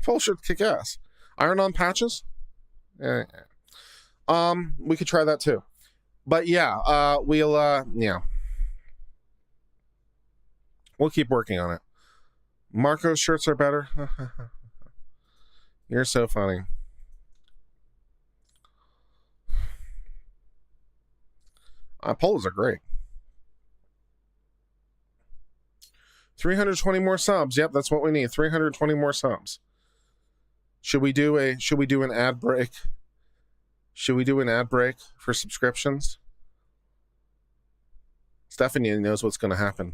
Polo shirts kick ass. Iron-on patches. Yeah. We could try that too. But yeah, we'll keep working on it. Marco's shirts are better. You're so funny. Polos are great. 320 more subs. Yep, that's what we need. 320 more subs. Should we do an ad break? Should we do an ad break for subscriptions? Stephanie knows what's going to happen.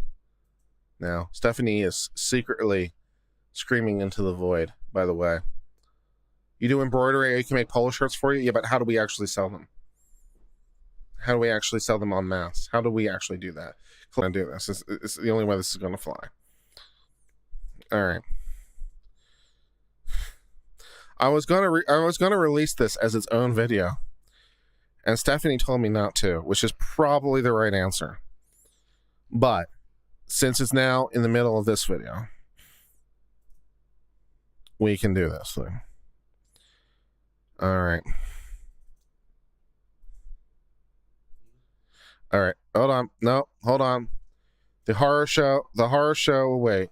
Now, Stephanie is secretly screaming into the void, by the way. You do embroidery, you can make polo shirts for you? Yeah, but how do we actually sell them? How do we actually sell them en masse? How do we actually do that? Can I do this? It's the only way this is going to fly. All right. I was gonna release this as its own video, and Stephanie told me not to, which is probably the right answer. But since it's now in the middle of this video, we can do this thing. All right. All right. Hold on. No, hold on. The horror show. Wait.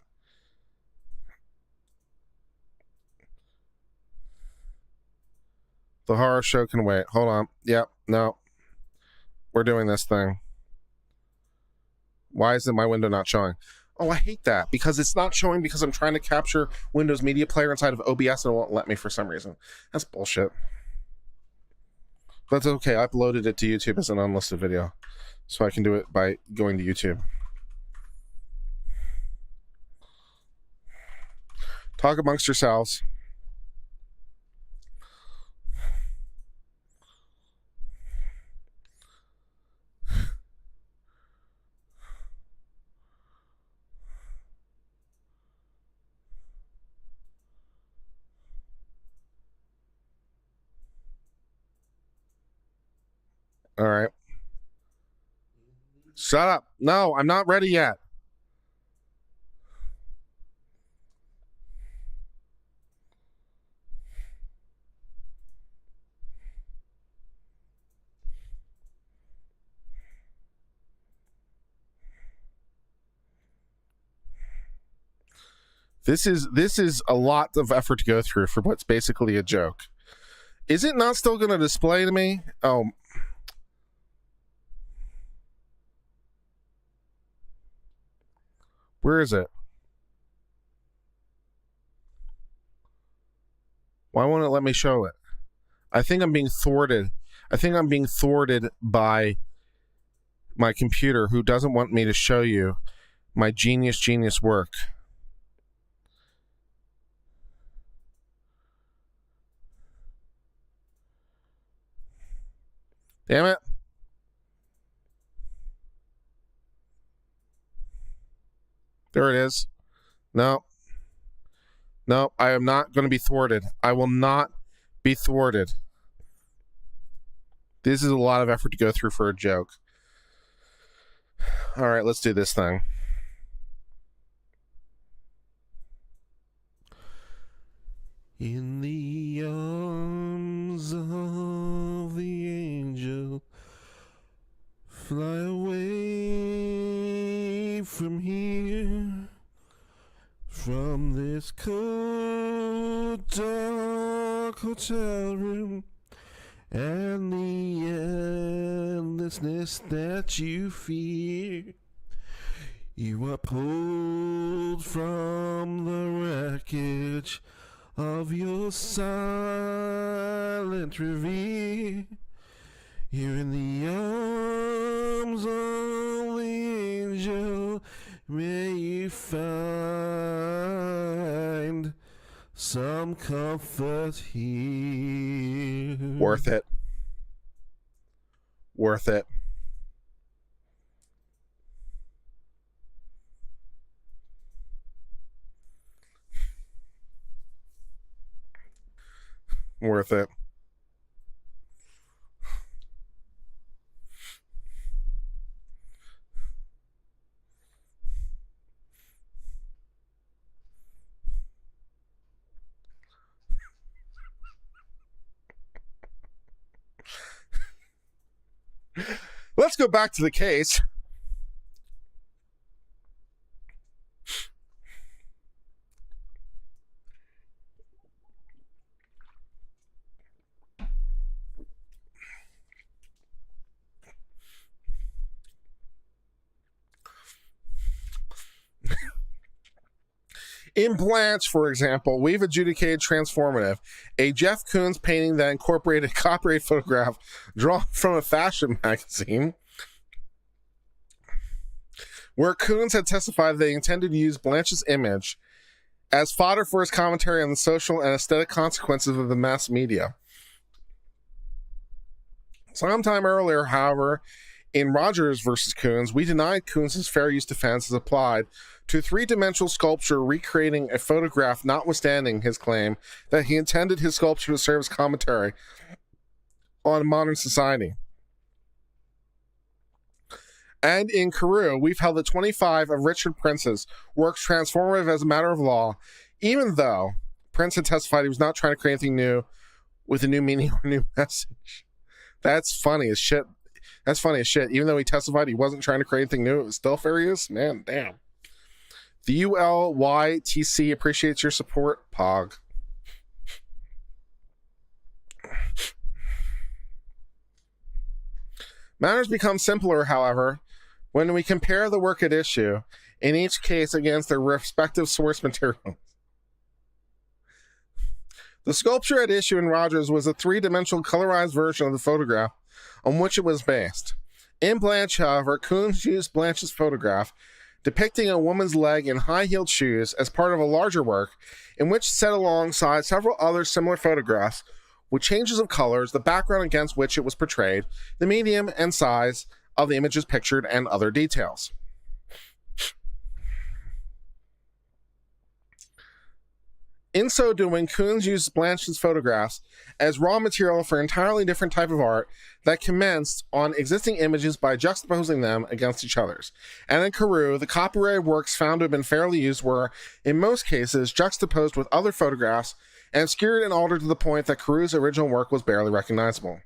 The horror show can wait. Hold on. Yep. No. We're doing this thing. Why isn't my window not showing? Oh, I hate that, because it's not showing because I'm trying to capture Windows Media Player inside of OBS and it won't let me for some reason. That's bullshit. That's okay. I uploaded it to YouTube as an unlisted video, so I can do it by going to YouTube. Talk amongst yourselves. All right. Shut up. No, I'm not ready yet. This is a lot of effort to go through for what's basically a joke. Is it not still going to display to me? Oh. Where is it? Why won't it let me show it? I think I'm being thwarted. I think I'm being thwarted by my computer, who doesn't want me to show you my genius work. Damn it. There it is. No. No, I am not going to be thwarted. I will not be thwarted. This is a lot of effort to go through for a joke. All right, let's do this thing. In the arms of the angel, fly away from here, from this cold, dark hotel room, and the endlessness that you fear. You are pulled from the wreckage of your silent reverie. You're in the arms of the angel. May you find some comfort here. Worth it. Worth it. Worth it. Let's go back to the case. In Blanche, for example, we've adjudicated Transformative, a Jeff Koons painting that incorporated a copyright photograph drawn from a fashion magazine, where Koons had testified that they intended to use Blanche's image as fodder for his commentary on the social and aesthetic consequences of the mass media. Sometime earlier, however, in Rogers versus Koons, we denied Koons' fair use defense as applied to a three-dimensional sculpture recreating a photograph, notwithstanding his claim that he intended his sculpture to serve as commentary on modern society. And in Carew, we've held that 25 of Richard Prince's works transformative as a matter of law, even though Prince had testified he was not trying to create anything new with a new meaning or new message. That's funny as shit. That's funny as shit. Even though he testified he wasn't trying to create anything new, it was still fair use? Man, damn. The ULYTC appreciates your support, Pog. Matters become simpler, however, when we compare the work at issue, in each case against their respective source materials. The sculpture at issue in Rogers was a three-dimensional colorized version of the photograph on which it was based. In Blanche, however, Koons used Blanche's photograph depicting a woman's leg in high-heeled shoes as part of a larger work in which set alongside several other similar photographs with changes of colors, the background against which it was portrayed, the medium and size of the images pictured, and other details. In so doing, Koons used Blanche's photographs as raw material for an entirely different type of art that commenced on existing images by juxtaposing them against each other's. And in Carew, the copyrighted works found to have been fairly used were, in most cases, juxtaposed with other photographs and obscured and altered to the point that Carew's original work was barely recognizable.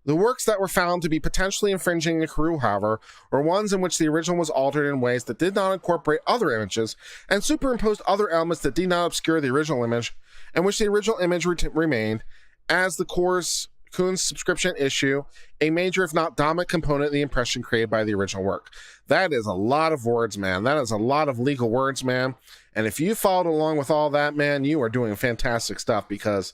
The works that were found to be potentially infringing in Carew, however, were ones in which the original was altered in ways that did not incorporate other images and superimposed other elements that did not obscure the original image, and which the original image remained, as the Koons subscription issue, a major, if not dominant, component of the impression created by the original work. That is a lot of words, man. That is a lot of legal words, man. And if you followed along with all that, man, you are doing fantastic stuff, because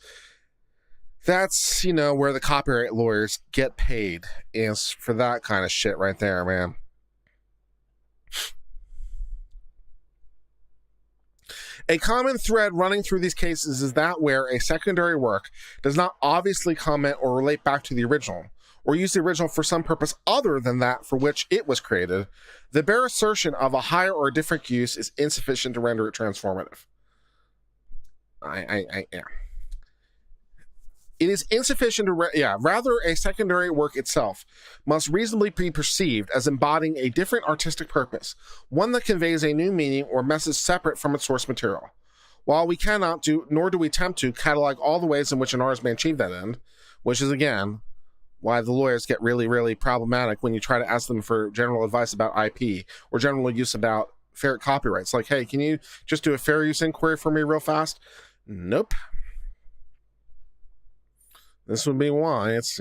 that's, you know, where the copyright lawyers get paid, is for that kind of shit right there, man. A common thread running through these cases is that where a secondary work does not obviously comment or relate back to the original, or use the original for some purpose other than that for which it was created, the bare assertion of a higher or different use is insufficient to render it transformative. Yeah. It is insufficient to, rather a secondary work itself must reasonably be perceived as embodying a different artistic purpose, one that conveys a new meaning or message separate from its source material. While we cannot do, nor do we attempt to, catalog all the ways in which an artist may achieve that end, which is, again, why the lawyers get really, really problematic when you try to ask them for general advice about IP or general use about fair copyrights. Like, hey, can you just do a fair use inquiry for me real fast? Nope. This would be why it's,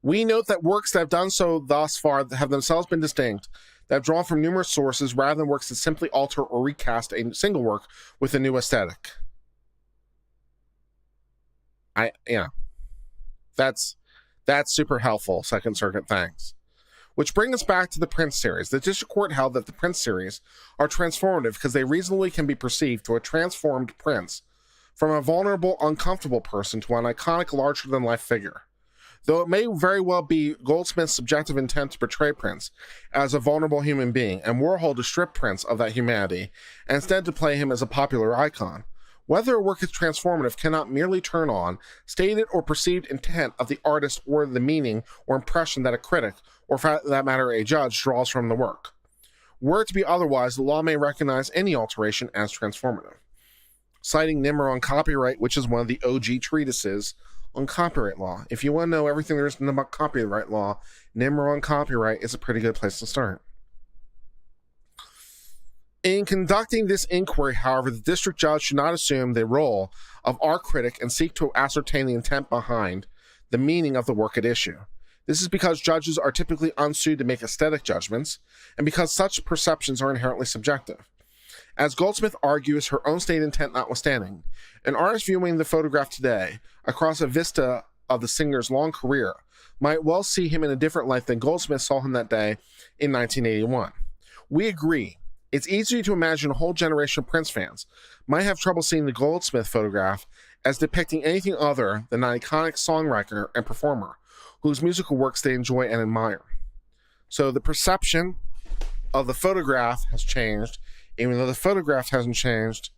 We note that works that have done so thus far have themselves been distinct, that have drawn from numerous sources rather than works that simply alter or recast a single work with a new aesthetic. That's super helpful, Second Circuit, thanks. Which brings us back to the Prince series. The district court held that the Prince series are transformative because they reasonably can be perceived to a transformed Prince from a vulnerable, uncomfortable person to an iconic, larger-than-life figure. Though it may very well be Goldsmith's subjective intent to portray Prince as a vulnerable human being, and Warhol to strip Prince of that humanity, and instead to play him as a popular icon, whether a work is transformative cannot merely turn on stated or perceived intent of the artist or the meaning or impression that a critic, or for that matter a judge, draws from the work. Were it to be otherwise, the law may recognize any alteration as transformative. Citing Nimmer on copyright, which is one of the OG treatises on copyright law. If you want to know everything there is to know about copyright law, Nimmer on copyright is a pretty good place to start. In conducting this inquiry, however, the district judge should not assume the role of art critic and seek to ascertain the intent behind the meaning of the work at issue. This is because judges are typically unsuited to make aesthetic judgments, and because such perceptions are inherently subjective. As Goldsmith argues, her own state intent notwithstanding, an artist viewing the photograph today across a vista of the singer's long career might well see him in a different light than Goldsmith saw him that day in 1981. We agree. It's easy to imagine a whole generation of Prince fans might have trouble seeing the Goldsmith photograph as depicting anything other than an iconic songwriter and performer whose musical works they enjoy and admire. So the perception of the photograph has changed, even though the photograph hasn't changed,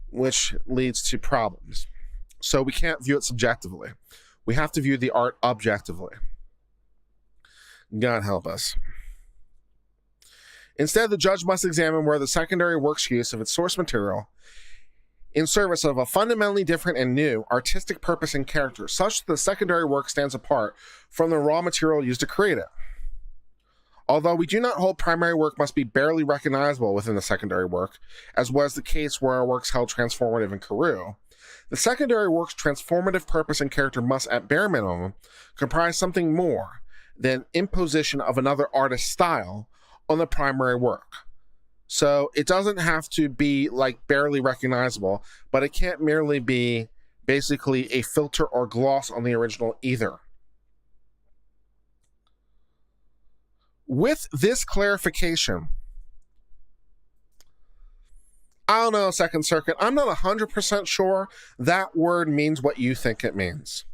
which leads to problems. So we can't view it subjectively. We have to view the art objectively. God help us. Instead, the judge must examine where the secondary work's use of its source material in service of a fundamentally different and new artistic purpose and character, such that the secondary work stands apart from the raw material used to create it. Although we do not hold primary work must be barely recognizable within the secondary work, as was the case where our works held transformative in Carew, the secondary work's transformative purpose and character must, at bare minimum, comprise something more than imposition of another artist's style on the primary work. So it doesn't have to be like barely recognizable, but it can't merely be basically a filter or gloss on the original either. With this clarification, I don't know, Second Circuit, I'm not 100% sure that word means what you think it means.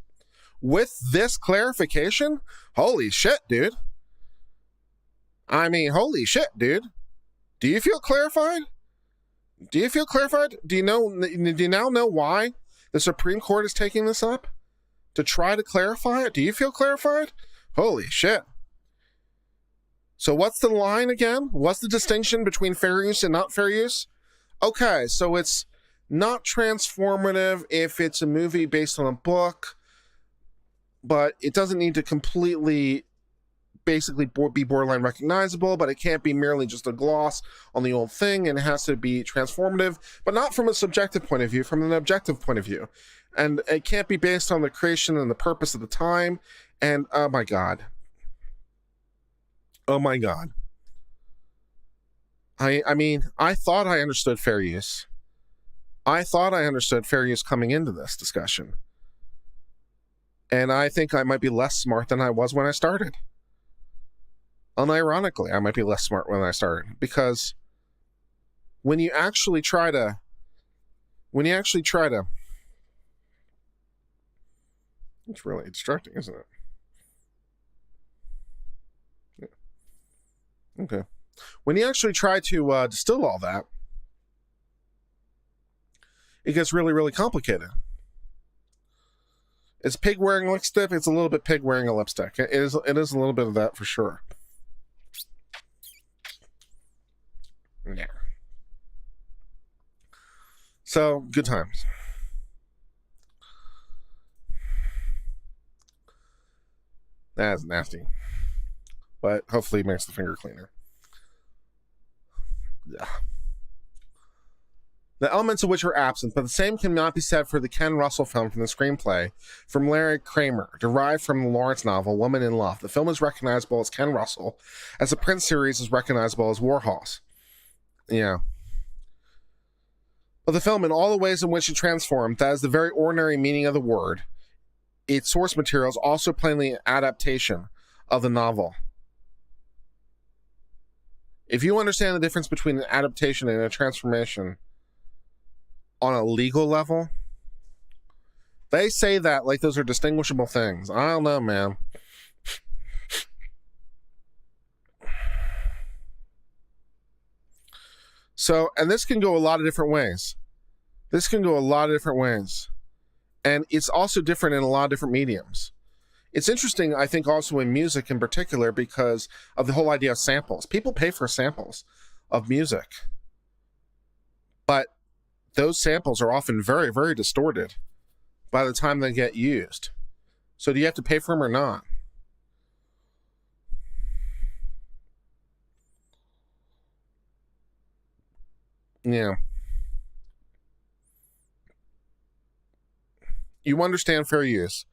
With this clarification, holy shit, dude. I mean, holy shit, dude. Do you feel clarified? Do you feel clarified? Do you now know why the Supreme Court is taking this up? To try to clarify it? Do you feel clarified? Holy shit. So what's the line again? What's the distinction between fair use and not fair use? Okay, so it's not transformative if it's a movie based on a book, but it doesn't need to completely basically be borderline recognizable, but it can't be merely just a gloss on the old thing, and it has to be transformative, but not from a subjective point of view, from an objective point of view. And it can't be based on the creation and the purpose of the time, and oh my god. Oh my god. I mean, I thought I understood fair use. I thought I understood fair use coming into this discussion. And I think I might be less smart than I was when I started. Unironically, I might be less smart when I started, because when you actually try to It's really distracting, isn't it? Yeah. Okay. When you actually try to distill all that, it gets really, really complicated. Is pig wearing lipstick? It's a little bit pig wearing a lipstick. It is a little bit of that for sure. Yeah. So, good times. That's nasty. But hopefully it makes the finger cleaner. Yeah. The elements of which are absent, but the same cannot be said for the Ken Russell film from the screenplay from Larry Kramer, derived from the Lawrence novel Woman in Love. The film is recognizable as Ken Russell, as the Prince series is recognizable as Warhol's. Yeah. But the film, in all the ways in which it transformed, that is the very ordinary meaning of the word, its source material is also plainly an adaptation of the novel. If you understand the difference between an adaptation and a transformation on a legal level, they say that like those are distinguishable things. I don't know, man. So, and this can go a lot of different ways. And it's also different in a lot of different mediums. It's interesting, I think, also in music in particular, because of the whole idea of samples. People pay for samples of music. But those samples are often very, very distorted by the time they get used. So do you have to pay for them or not? Yeah. You understand fair use,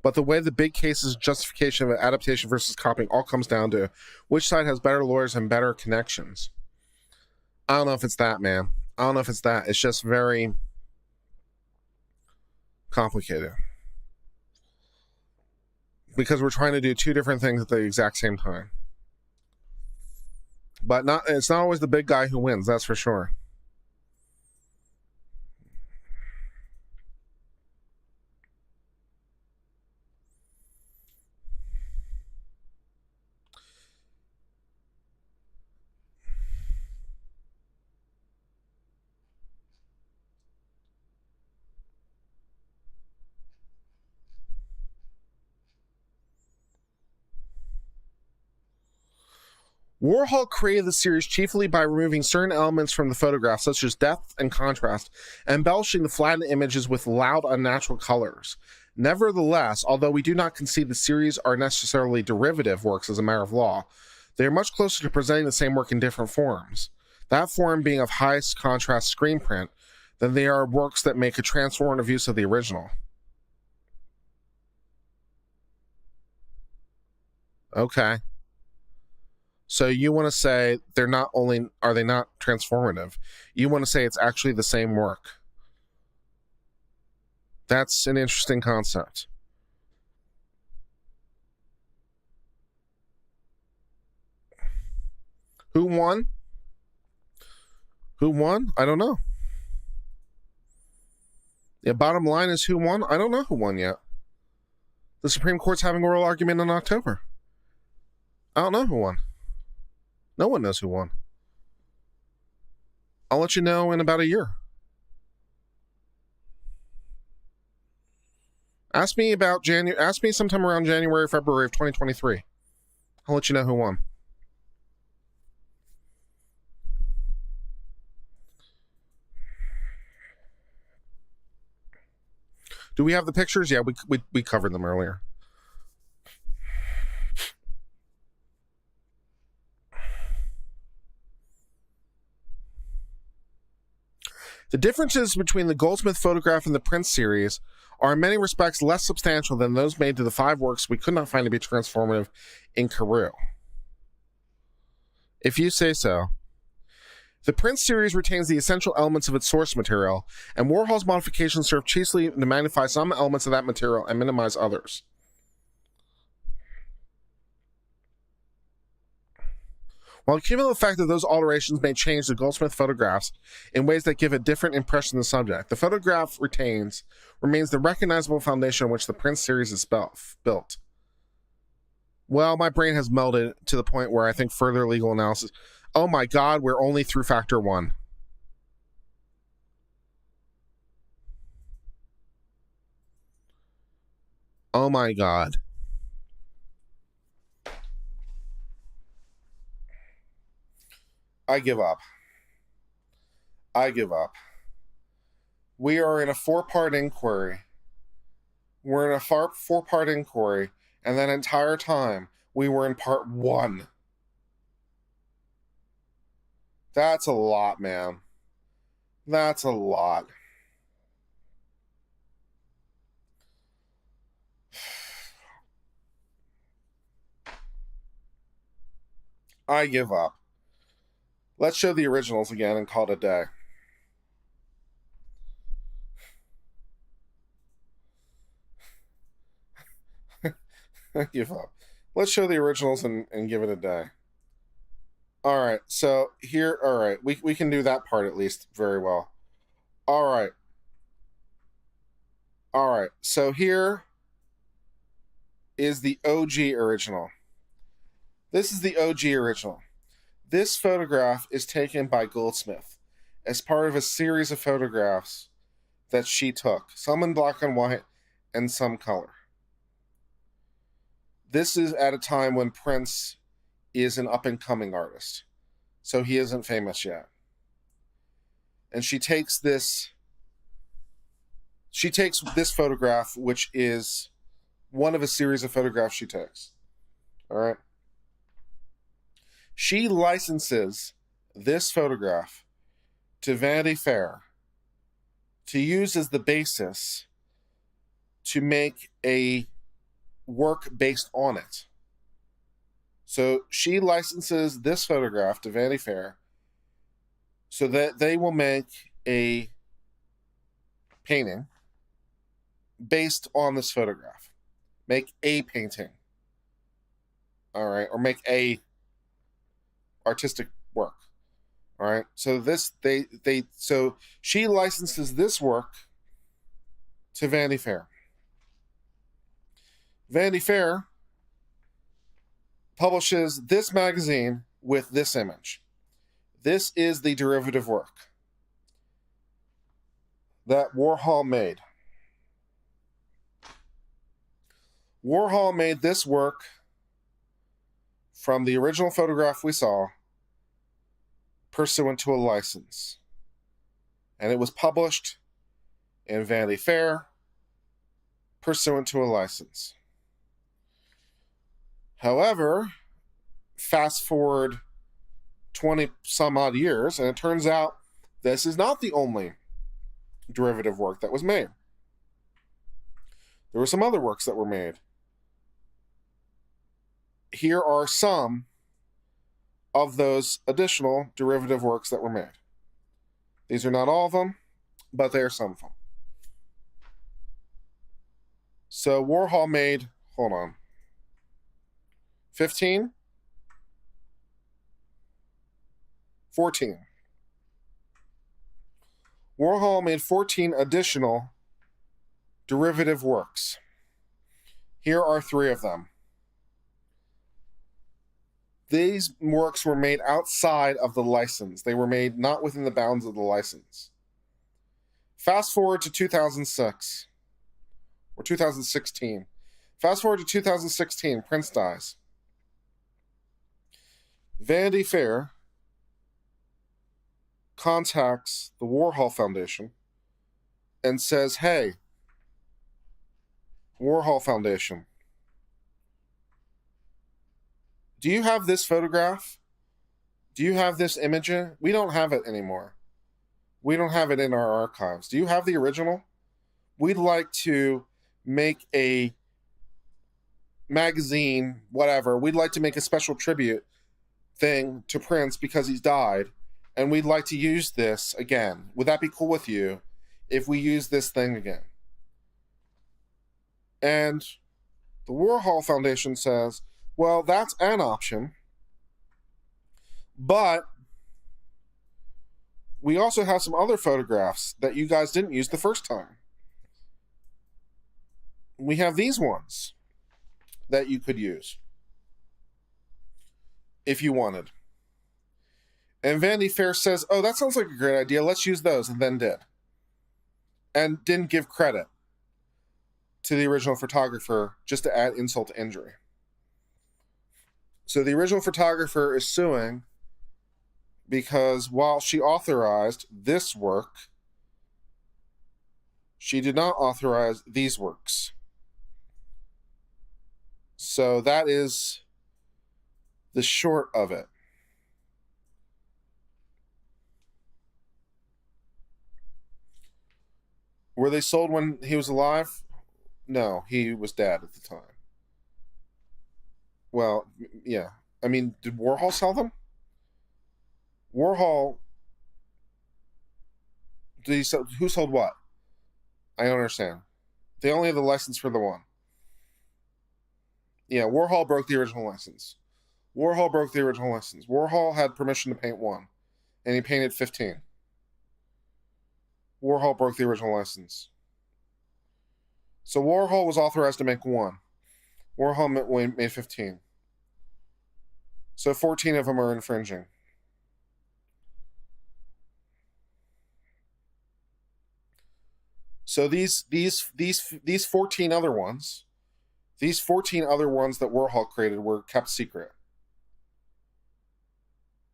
but the way the big case's justification of adaptation versus copying all comes down to which side has better lawyers and better connections. I don't know if it's that, man. I don't know if it's that. It's just very complicated. Because we're trying to do two different things at the exact same time. But it's not always the big guy who wins, that's for sure. Warhol created the series chiefly by removing certain elements from the photograph, such as depth and contrast, and embellishing the flattened images with loud, unnatural colors. Nevertheless, although we do not concede the series are necessarily derivative works as a matter of law, they are much closer to presenting the same work in different forms, that form being of highest contrast screen print, than they are works that make a transformative use of the original. Okay. So you want to say they're not only, are they not transformative? You want to say it's actually the same work. That's an interesting concept. Who won? Who won? I don't know. The bottom line is who won? I don't know who won yet. The Supreme Court's having oral argument in October. I don't know who won. No one knows who won. I'll let you know in about a year. Ask me sometime around January, February of 2023. I'll let you know who won. Do we have the pictures? Yeah, we covered them earlier. The differences between the Goldsmith photograph and the Prince series are in many respects less substantial than those made to the 5 works we could not find to be transformative in Carew. If you say so. The Prince series retains the essential elements of its source material, and Warhol's modifications serve chiefly to magnify some elements of that material and minimize others. While the cumulative effect of those alterations may change the Goldsmith photographs in ways that give a different impression of the subject, the photograph remains the recognizable foundation on which the Prince series is built. Well, my brain has melded to the point where I think further legal analysis. Oh my God, we're only through factor 1. Oh my God. I give up. We are in a 4-part inquiry. We're in a 4-part inquiry, and that entire time we were in part 1. That's a lot, man. That's a lot. I give up. Let's show the originals again and call it a day. I give up. Let's show the originals and give it a day. All right, so here, all right, we can do that part at least very well. All right, so here is the OG original. This is the OG original. This photograph is taken by Goldsmith as part of a series of photographs that she took, some in black and white and some color. This is at a time when Prince is an up-and-coming artist, so he isn't famous yet. And she takes this photograph, which is one of a series of photographs she takes. All right. She licenses this photograph to Vanity Fair to use as the basis to make a work based on it. So she licenses this photograph to Vanity Fair so that they will make a painting based on this photograph. Make a painting. All right, or make a artistic work. All right. So so she licenses this work to Vanity Fair. Vanity Fair publishes this magazine with this image. This is the derivative work that Warhol made. Warhol made this work from the original photograph we saw pursuant to a license. And it was published in Vanity Fair pursuant to a license. However, fast forward 20 some odd years, and it turns out this is not the only derivative work that was made. There were some other works that were made. Here are some of those additional derivative works that were made. These are not all of them, but they are some of them. So Warhol made, hold on, 15? 14. Warhol made 14 additional derivative works. Here are 3 of them. These works were made outside of the license. They were made not within the bounds of the license. Fast forward to 2006 or 2016. Fast forward to 2016, Prince dies. Vanity Fair contacts the Warhol Foundation and says, hey, Warhol Foundation, do you have this photograph? Do you have this image? We don't have it anymore. We don't have it in our archives. Do you have the original? We'd like to make a magazine, whatever. We'd like to make a special tribute thing to Prince because he's died, and we'd like to use this again. Would that be cool with you if we use this thing again? And the Warhol Foundation says, well, that's an option, But we also have some other photographs that you guys didn't use the first time. We have these ones that you could use if you wanted. And Vanity Fair says, oh, that sounds like a great idea. Let's use those, and then did. And didn't give credit to the original photographer just to add insult to injury. So the original photographer is suing because while she authorized this work, she did not authorize these works. So that is the short of it. Were they sold when he was alive? No, he was dead at the time. Well, yeah. I mean, did Warhol sell them? Warhol, did he sell, who sold what? I don't understand. They only have the license for the one. Yeah, Warhol broke the original license. Warhol had permission to paint one, and he painted 15. Warhol broke the original license. So Warhol was authorized to make one. Warhol made 15. So 14 of them are infringing. So these 14 other ones, that Warhol created were kept secret.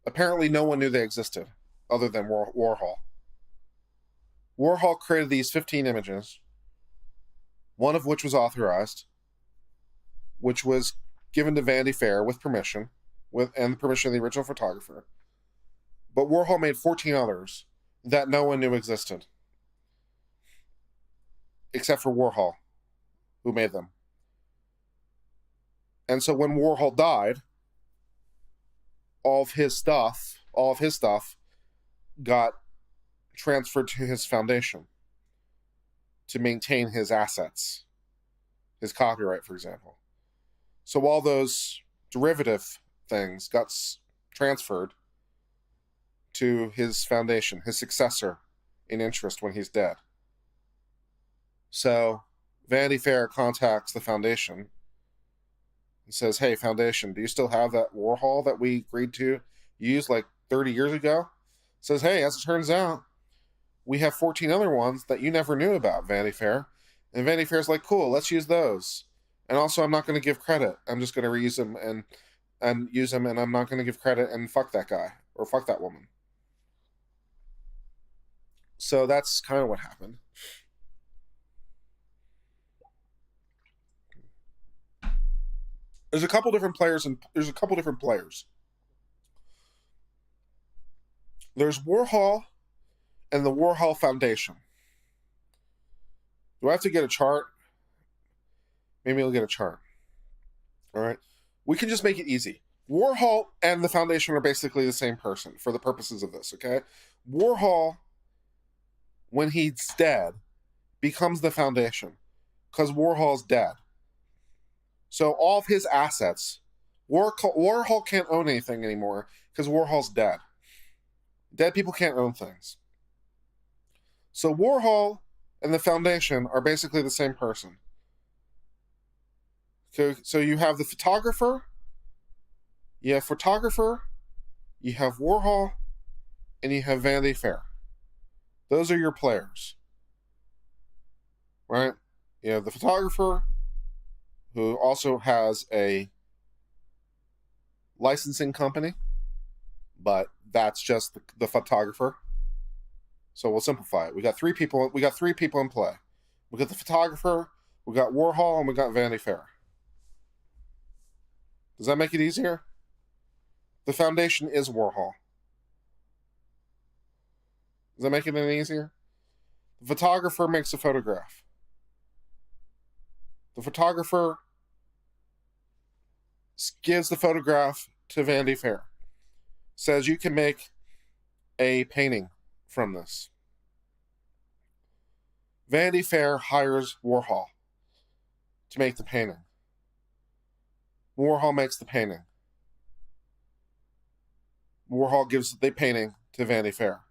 Apparently no one knew they existed other than Warhol. Warhol created these 15 images, one of which was authorized, which was given to Vanity Fair with permission, and the permission of the original photographer. But Warhol made 14 others that no one knew existed, except for Warhol, who made them. And so when Warhol died, all of his stuff got transferred to his foundation to maintain his assets, his copyright, for example. So all those derivative things got transferred to his foundation, his successor in interest when he's dead. So Vanity Fair contacts the foundation and says, hey, foundation, do you still have that Warhol that we agreed to use like 30 years ago? Says, hey, as it turns out, we have 14 other ones that you never knew about, Vanity Fair. And Vanity Fair's like, cool, let's use those. And also, I'm not going to give credit. I'm just going to reuse them and use them, and I'm not going to give credit, and fuck that guy or fuck that woman. So that's kind of what happened. There's a couple different players, there's Warhol and the Warhol Foundation. Do I have to get a chart? Maybe I'll get a chart. All right. We can just make it easy. Warhol and the foundation are basically the same person for the purposes of this, okay? Warhol, when he's dead, becomes the foundation because Warhol's dead. So all of his assets, Warhol can't own anything anymore because Warhol's dead. Dead people can't own things. So Warhol and the foundation are basically the same person. So you have the photographer, you have Warhol, and you have Vanity Fair. Those are your players. Right? You have the photographer, who also has a licensing company, but that's just the photographer. So we'll simplify it. We got three people in play. We got the photographer, we got Warhol, and we got Vanity Fair. Does that make it easier? The foundation is Warhol. Does that make it any easier? The photographer makes a photograph. The photographer gives the photograph to Vanity Fair. Says you can make a painting from this. Vanity Fair hires Warhol to make the painting. Warhol makes the painting. Warhol gives the painting to Vanity Fair.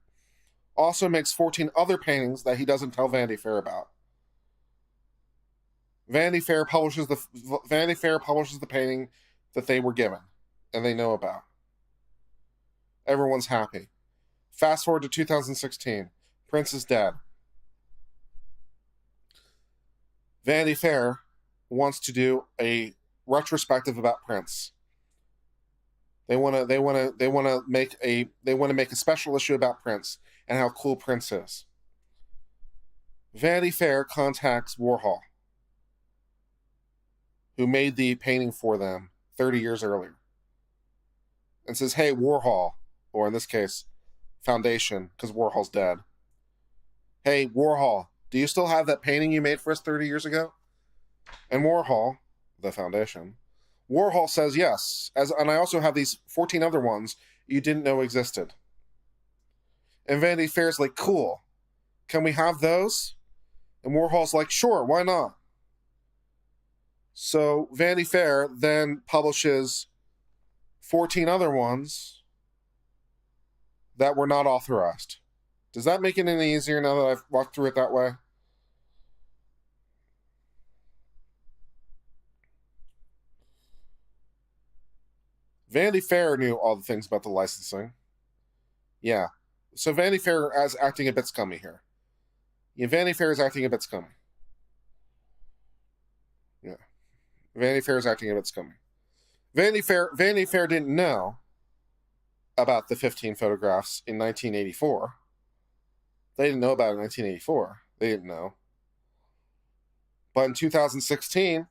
Also makes 14 other paintings that he doesn't tell Vanity Fair about. Vanity Fair publishes the painting that they were given and they know about. Everyone's happy. Fast forward to 2016. Prince is dead. Vanity Fair wants to do a retrospective about Prince. They want to make a special issue about Prince and how cool Prince is. Vanity Fair contacts Warhol, who made the painting for them 30 years earlier, and says, "Hey, Warhol," or in this case, Foundation, because Warhol's dead. "Hey, Warhol, do you still have that painting you made for us 30 years ago?" And Warhol, the Foundation, Warhol says yes, and I also have these 14 other ones you didn't know existed. And Vanity Fair's like, "Cool, can we have those?" And Warhol's like, "Sure, why not?" So Vanity Fair then publishes 14 other ones that were not authorized. Does that make it any easier now that I've walked through it that way? Vanity Fair knew all the things about the licensing. Yeah. So Vanity Fair is acting a bit scummy here. Yeah, Vanity Fair is acting a bit scummy. Yeah. Vanity Fair is acting a bit scummy. Vanity Fair didn't know about the 15 photographs in 1984. They didn't know about it in 1984. They didn't know. But in 2016,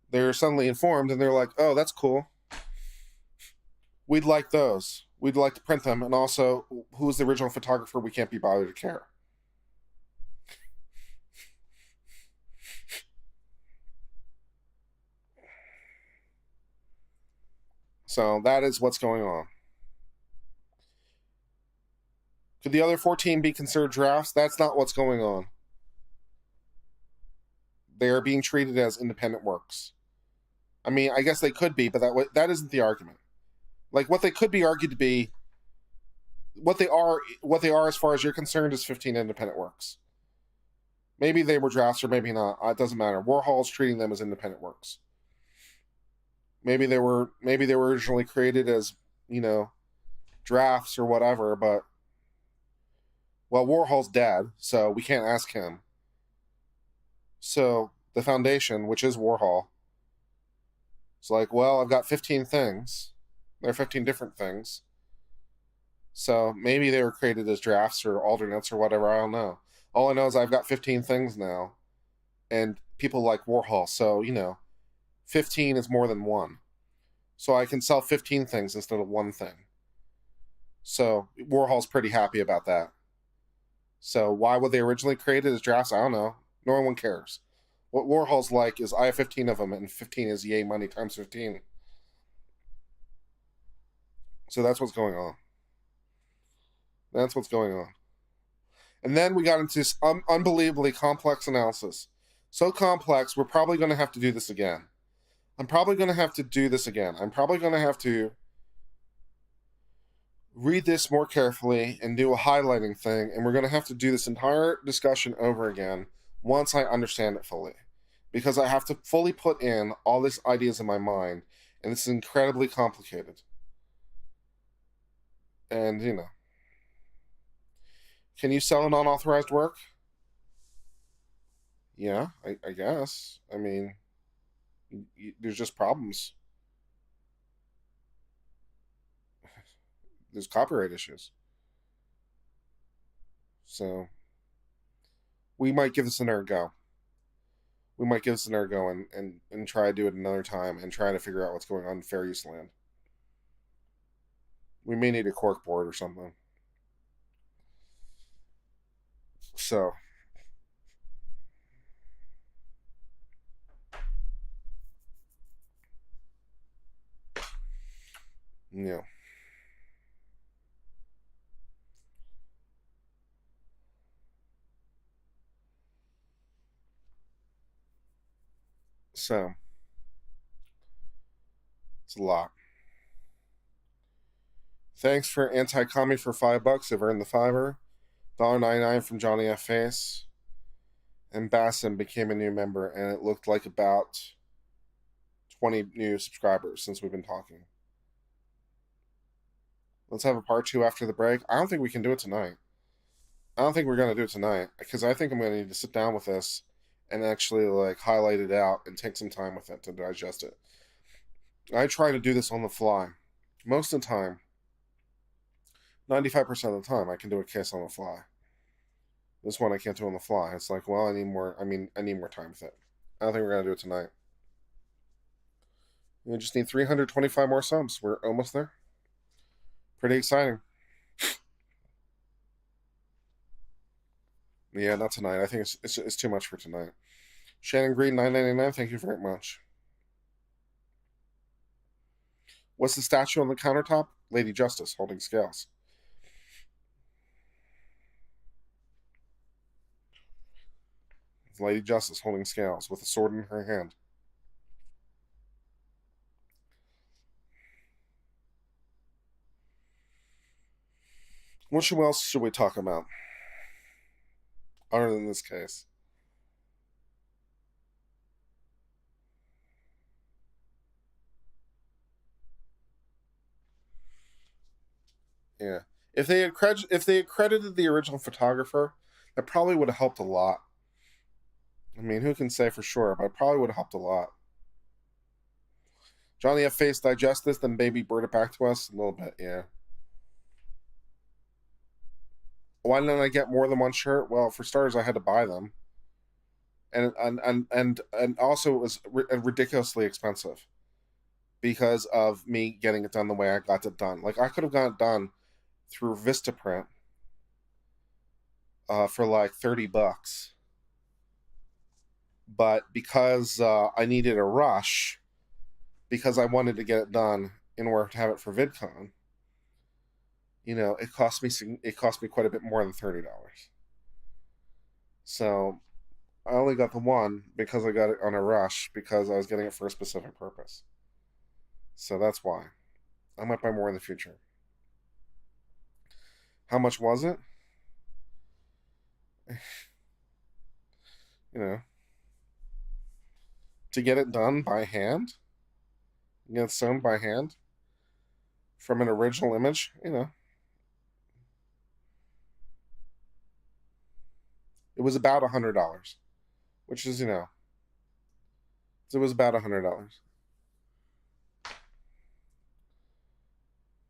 they're suddenly informed and they're like, "Oh, that's cool. We'd like those. We'd like to print them. And also, who's the original photographer? We can't be bothered to care." So that is what's going on. Could the other 14 be considered drafts? That's not what's going on. They are being treated as independent works. I mean, I guess they could be, but that isn't the argument. Like, what they could be argued to be, what they are as far as you're concerned, is 15 independent works. Maybe they were drafts or maybe not. It doesn't matter. Warhol's treating them as independent works. Maybe they were originally created as, drafts or whatever, but Warhol's dead, so we can't ask him. So the Foundation, which is Warhol, it's like, well, I've got 15 things. There are 15 different things. So maybe they were created as drafts or alternates or whatever. I don't know. All I know is I've got 15 things now, and people like Warhol. So, 15 is more than one. So I can sell 15 things instead of one thing. So Warhol's pretty happy about that. So why would they originally create it as drafts? I don't know. No one cares. What Warhol's like is, I have 15 of them, and 15 is yay money times 15. So that's what's going on. That's what's going on. And then we got into this unbelievably complex analysis. So complex, we're probably going to have to do this again. I'm probably going to have to read this more carefully and do a highlighting thing, and we're going to have to do this entire discussion over again once I understand it fully. Because I have to fully put in all these ideas in my mind, and it's incredibly complicated. And, can you sell an unauthorized work? Yeah, I guess. I mean, there's just problems. There's copyright issues. So we might give this another go. And try to do it another time and try to figure out what's going on in fair use land. We may need a cork board or something. So yeah. So it's a lot. Thanks for anti-commie for $5. I've earned the $5. $1.99 from Johnny F. Face. And Bassin became a new member, and it looked like about 20 new subscribers since we've been talking. Let's have a part 2 after the break. I don't think we can do it tonight. I don't think we're going to do it tonight, because I think I'm going to need to sit down with this and actually like highlight it out and take some time with it to digest it. I try to do this on the fly. Most of the time, 95% of the time, I can do a case on the fly. This one I can't do on the fly. It's like, well, I need more time with it. I don't think we're going to do it tonight. We just need 325 more subs. We're almost there. Pretty exciting. Yeah, not tonight. I think it's too much for tonight. Shannon Green, $9.99. Thank you very much. What's the statue on the countertop? Lady Justice holding scales. Lady Justice holding scales with a sword in her hand. What else should we talk about? Other than this case. Yeah. If they had credited the original photographer, that probably would have helped a lot. I mean, who can say for sure, but it probably would have helped a lot. Johnny F. Face, digest this, then maybe bird it back to us? A little bit, yeah. Why didn't I get more than one shirt? Well, for starters, I had to buy them. And also it was ridiculously expensive because of me getting it done the way I got it done. Like, I could have gotten it done through Vistaprint for like $30. But because I needed a rush, because I wanted to get it done in order to have it for VidCon, it cost me quite a bit more than $30. So I only got the one because I got it on a rush because I was getting it for a specific purpose. So that's why. I might buy more in the future. How much was it? To get it done by hand, get it sewn by hand from an original image, it was about $100, which is, it was about $100.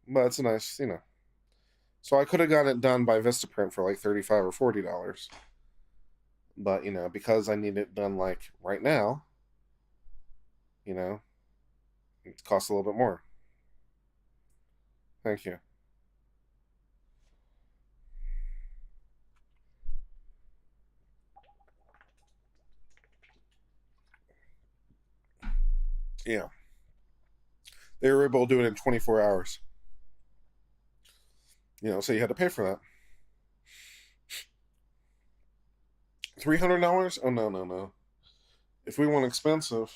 But it's a nice, So I could have gotten it done by Vistaprint for like $35 or $40. But, because I need it done like right now, it costs a little bit more. Thank you. Yeah. They were able to do it in 24 hours. So you had to pay for that. $300? Oh, no. If we want expensive,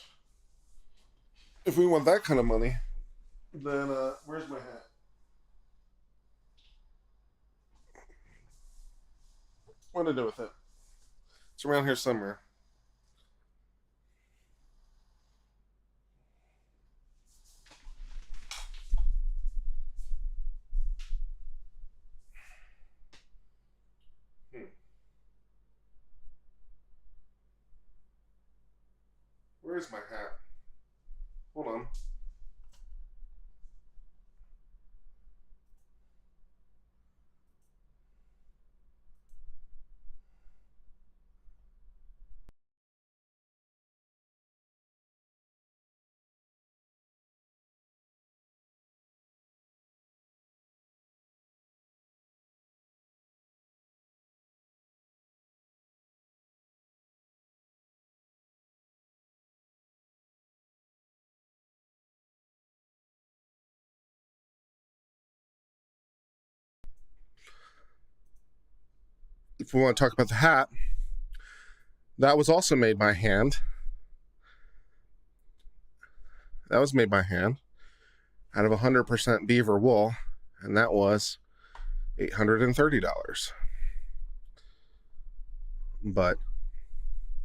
if we want that kind of money, then where's my hat? What did I do with it? It's around here somewhere. Where's my hat? Hold on. If we want to talk about the hat, that was also made by hand. That was made by hand out of 100% beaver wool and that was $830. But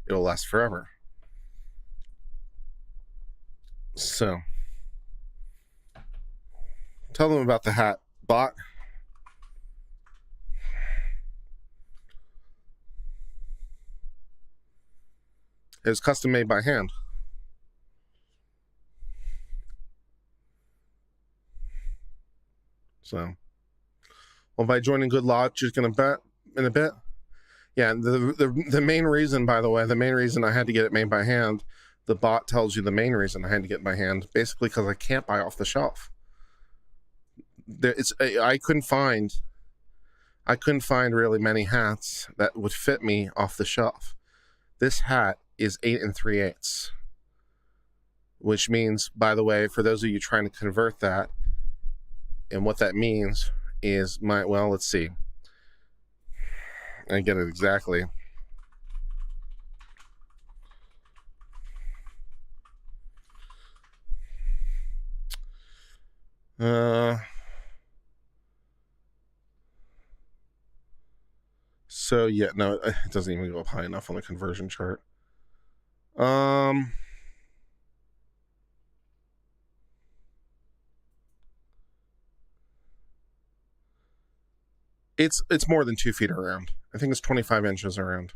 it'll last forever. So, tell them about the hat bought. It was custom made by hand. So, well, by joining Good Lodge, you're going to bet in a bit. Yeah, the main reason, by the way, the main reason I had to get it made by hand, the bot tells you the main reason I had to get it by hand, basically because I can't buy off the shelf. I couldn't find really many hats that would fit me off the shelf. This hat is 8 3/8, which means, by the way, for those of you trying to convert that, and what that means is let's see. I get it exactly. So yeah, no, it doesn't even go up high enough on the conversion chart. It's more than 2 feet around. I think it's 25 inches around.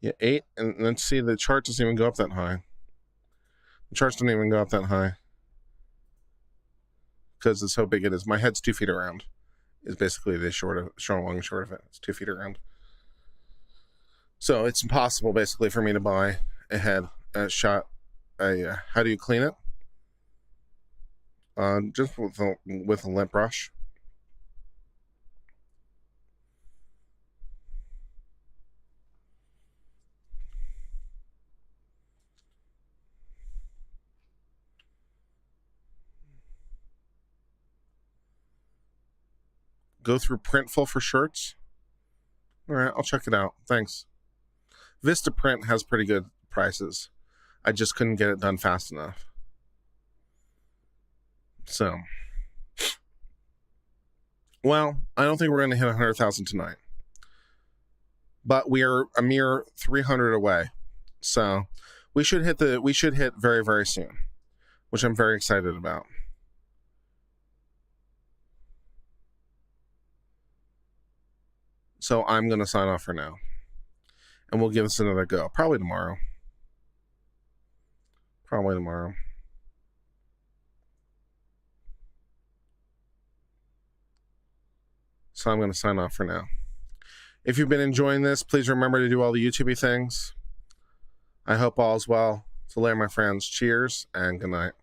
Yeah, 8, and let's see, the chart doesn't even go up that high. The charts don't even go up that high because it's how big it is. My head's 2 feet around. Is basically the long and short of it. It's 2 feet around. So it's impossible, basically, for me to buy a head shot. How do you clean it? Just with a lint brush. Go through Printful for shirts. All right, I'll check it out. Thanks. Vistaprint has pretty good prices. I just couldn't get it done fast enough. So, well, I don't think we're going to hit 100,000 tonight, but we are a mere 300 away. So we should hit very, very soon, which I'm very excited about. So I'm going to sign off for now, and we'll give this another go. Probably tomorrow. So I'm going to sign off for now. If you've been enjoying this, please remember to do all the YouTubey things. I hope all is well. So there, my friends, cheers and good night.